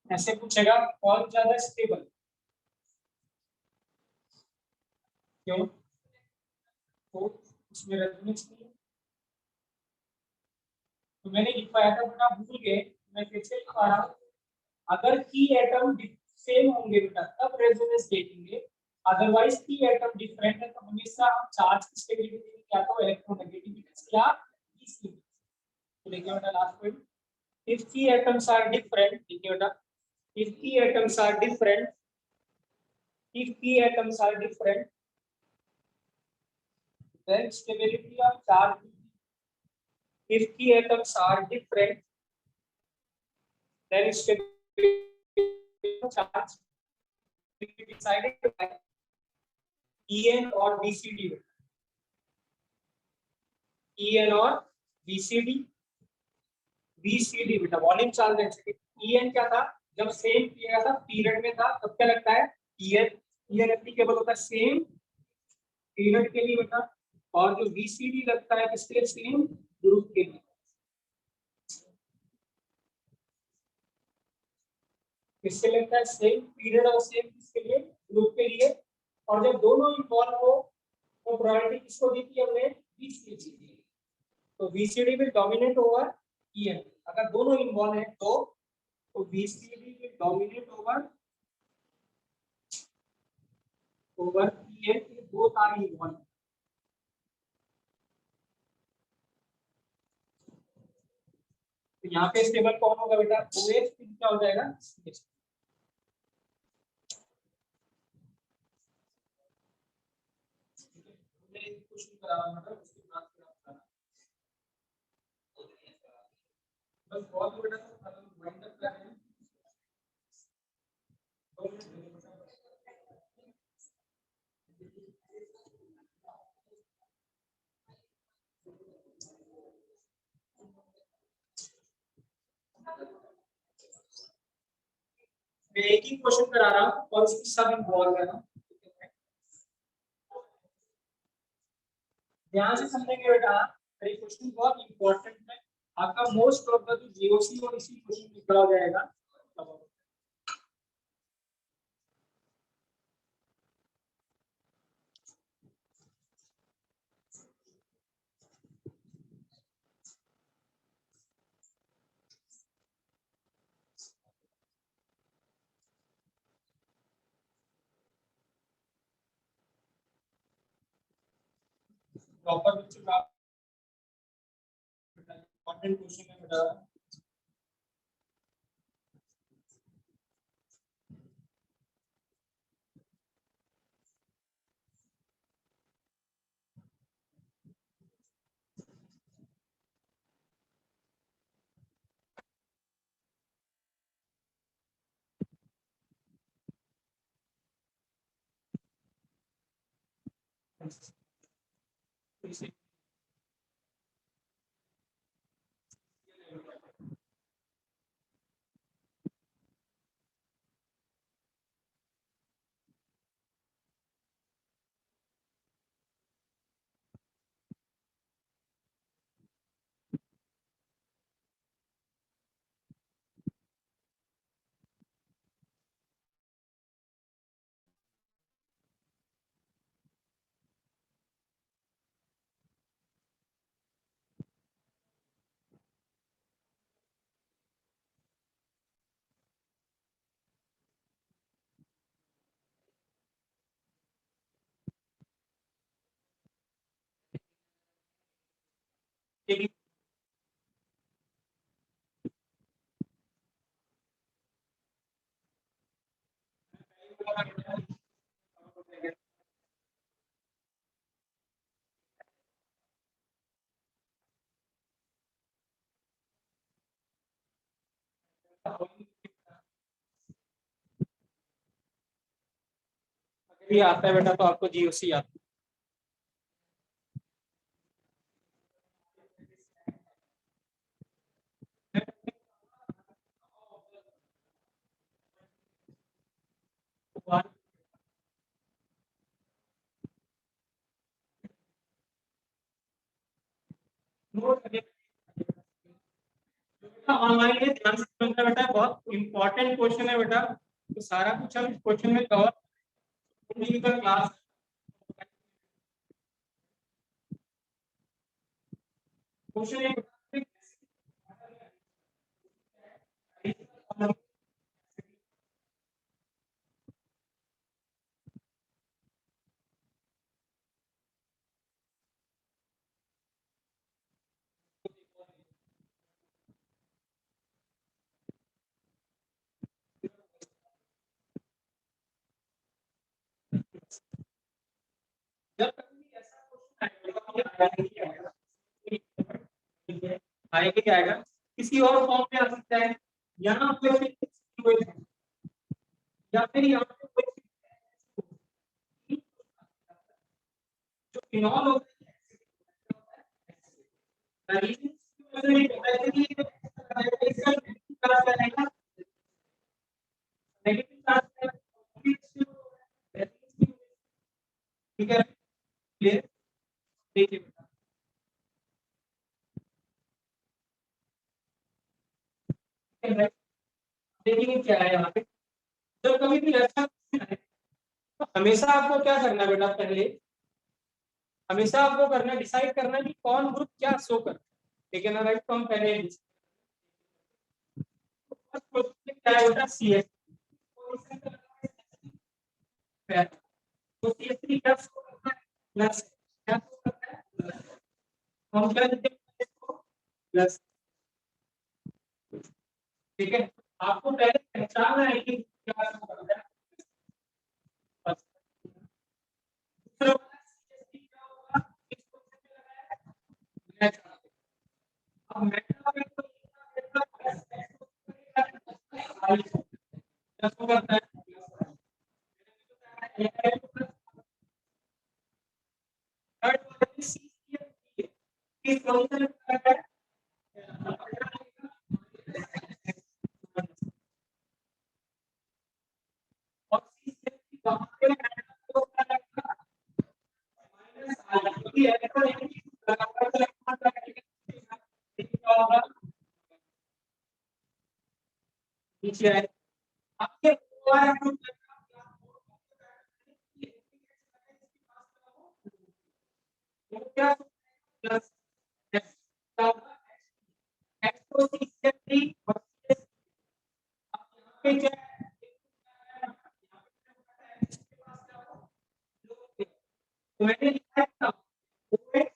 ऐसे पूछेगा कौन ज्यादा स्टेबल क्यों तो उसमें रेजोनेंस नहीं है। तो मैंने लिखवाया था बेटा भूल गए मैं फिर से लिखवा रहा हूँ। अगर की एटम सेम होंगे बेटा तब रेजोनेंस देखेंगे अदरवाइज की एटम डिफरेंट है तो हमेशा हम चार्ज की स्टेबिलिटी देखेंगे क्या तो इलेक्ट्रोनेगेटिविटी या ईसी। तो देखिए बेटा last point if key atoms are different देखिए बेटा if key atoms are different then stability of charge if key atoms are different then stability of charge will be decided by En or BCD En और BCD बेटा volume charge density. En क्या था जब same किया था period में था तब क्या लगता है En एप्लीकेबल होता है सेम पीरियड के लिए बेटा और जो BCD लगता है किसके लिए सेम ग्रुप के लिए। किसके लगता है सेम पीरियड और सेम किसके लिए ग्रुप के लिए। और जब दोनों इन्वॉल्व हो तो प्रायोरिटी किसको दी थी हमने BCD। तो BCD will dominate over En अगर दोनों इन्वॉल्व है तो BCD will dominate over En both are involved. तो यहाँ पे स्टेबल कौन होगा बेटा? OH क्या हो जाएगा? CH। क्वेश्चन करा मतलब उसके बाद फिर आप कराना बस बहुत बेटा वाइंड अप कर रहे हैं। मैं एक ही क्वेश्चन करा रहा हूँ और उसमें सब इन्वॉल्व है ना। ध्यान से समझेंगे बेटा, ये क्वेश्चन बहुत इंपॉर्टेंट है। आपका मोस्ट ऑफ द जीओसी और इसी क्वेश्चन निकला हो जाएगा। प्रॉपर बच्चों का इंपॉर्टेंट क्वेश्चन है बेटा। भी आता है बेटा तो आपको जीओसी आता है। ऑनलाइन है, ध्यान से सुनना बेटा, बहुत इंपॉर्टेंट क्वेश्चन है बेटा। तो सारा कुछ हम क्वेश्चन में कवर क्लास क्वेश्चन जब कभी ऐसा क्वेश्चन आएगा कि आएगा किसी और फॉर्म में आ सकता है, यहाँ पे या फिर यहाँ पे कोई जो फिनॉल होता है, ठीक है, क्लियर? देखिए देखिए क्या है यहाँ पे, जब कभी भी ऐसा है तो हमेशा आपको क्या करना है बेटा, पहले हमेशा आपको करना डिसाइड करना है कि कौन ग्रुप क्या शो कर, ठीक है ना राइट। तो हम पहले क्या है बेटा, सी एच तो CH3 क्या शो करता प्लस क्या करता है प्लस, हम क्या लिखते हैं इसको प्लस। ठीक है, आपको पहले पहचानना है कि क्या करता है। दूसरा क्या होगा, इस क्वेश्चन में लगाया मेटा। अब मेटा में तो मेटा प्लस एक्स प्लस करता है थर्ड वाले सी किस फंक्शन का है और सी से वहां पे तो क्या लगेगा माइनस आई क्योंकि इलेक्ट्रोनेगेटिव बराबर इलेक्ट्रॉन का क्या होगा नीचे आए। अब ये ओआर ग्रुप क्या प्लस एक्स का एक्स को सी से थ्री और यहाँ पे क्या है तो मैंने लिखा है ना OX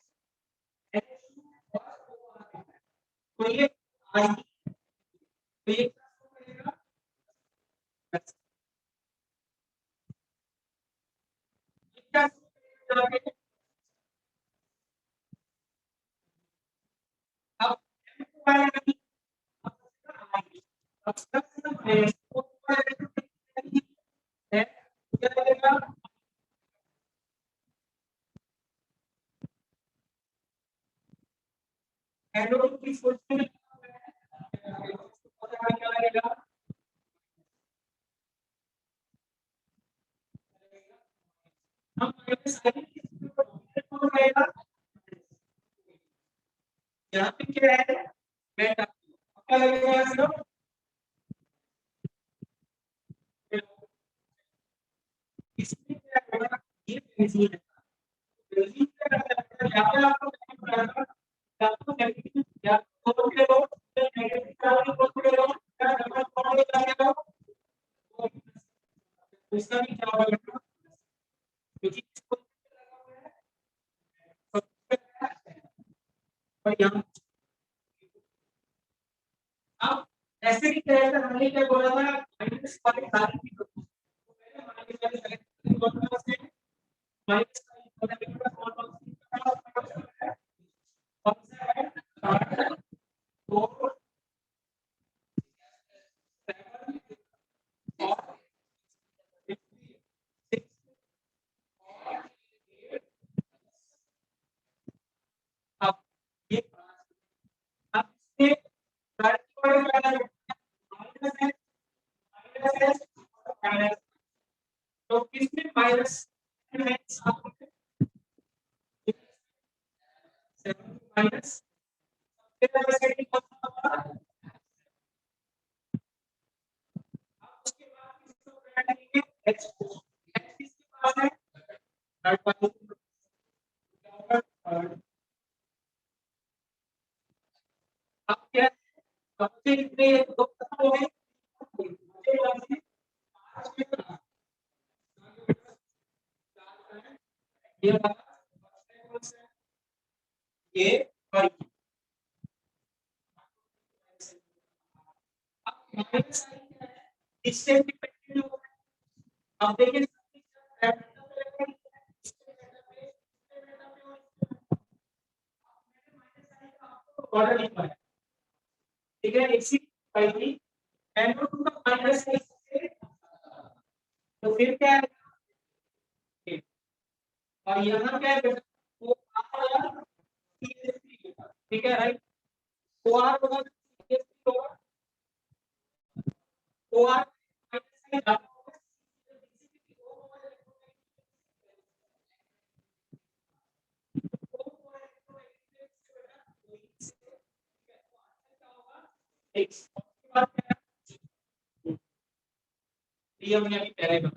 तो ये आई तो ये क्या करेगा क्या करेगा अब M को आएगा नहीं अब आई अब सब है तो है क्या करेगा एनोड की फुल पता क्या लगेगा हम माइनस आई कौन रहेगा यहाँ पे क्या है बेटा क्या लगेगा सब इसमें क्या होगा ये बेंजीन है बेंजीन क्या करता है यहाँ पे आपको क्या पढ़ाएगा या तो नेगेटिव या तो पॉजिटिव लो नेगेटिव चार्ज पॉजिटिव लो या नंबर पॉजिटिव चार्ज लो तो इसका भी क्या होगा क्योंकि इसको और यहाँ अब ऐसे ही तरह से हमने क्या बोला था माइनस वाले सारी चीजों को पहले माइनस वाले सेलेक्ट करना से माइनस वाले का कौन सा है 4 7 और 6 अब ये अब इससे माइनस है माइनस तो किसमें माइनस माइनस उसके बाद इसको करेंगे h किसके पास है थर्ड वाली अब क्या सबसे कितने दो खत्म हो गए बचे वाले 5 में ये ये और अब माइनस इससे डिपेंडेंट होगा अब देखिए ऑर्डर लिखा है ठीक है इसी पहली NO2 का माइनस है तो फिर क्या है और यहाँ क्या है वो आर ठीक है राइट ओ आर होगा होगा ओ आर ये हमने अभी पहले बताया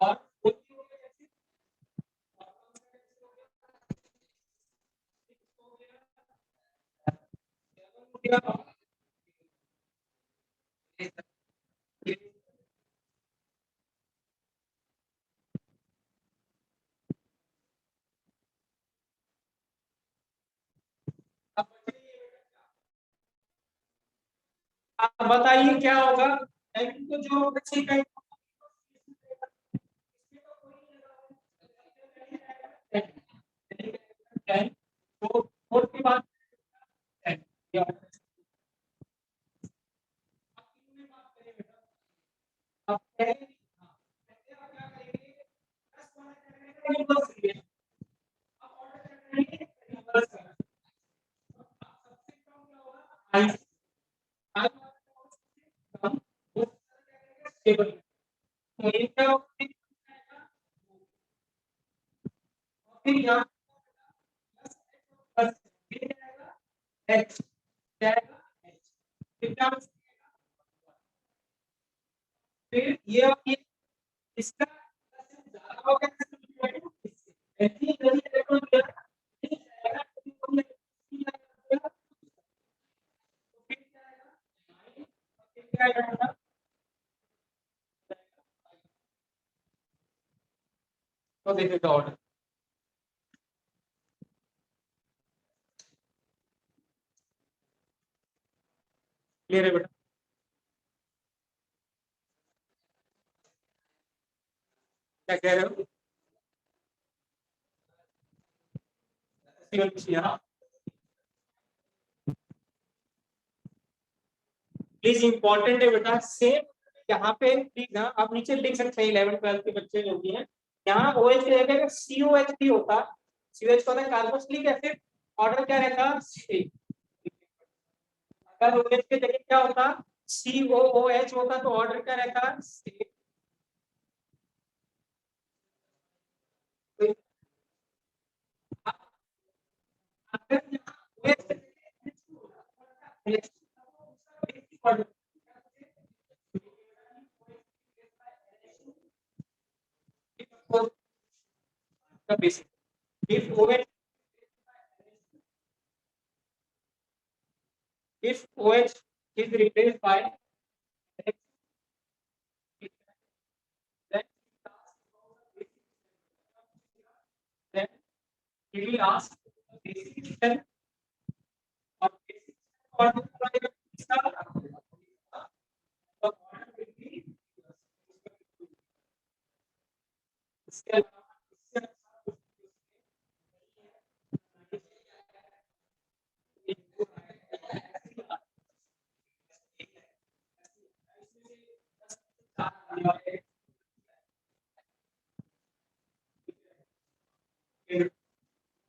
और क्या होगा? आप बताइए क्या होगा? तो जो बच्चे का तो फोर के बाद आप कहेंगे क्या करेंगे? फिर ये इसका ज्यादा हो गया तो देखेगा ऑर्डर क्लियर है बेटा? क्या कह रहे हो? प्लीज इंपॉर्टेंट है बेटा, सेम यहाँ पे प्लीज आप नीचे लिख सकते हैं 11 12 के बच्चे जो भी हैं, यहाँ OH की जगह COH भी होता, COH का होता है कार्बोक्सिलिक एसिड, ऑर्डर क्या रहता? C। अगर OH की जगह क्या होता? COOH होता तो ऑर्डर क्या रहता? C। basic if OH if OH is replaced by then it will ask basic system or basic order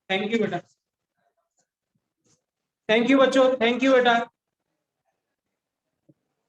thank you बेटा, थैंक यू बच्चों, थैंक यू बेटा।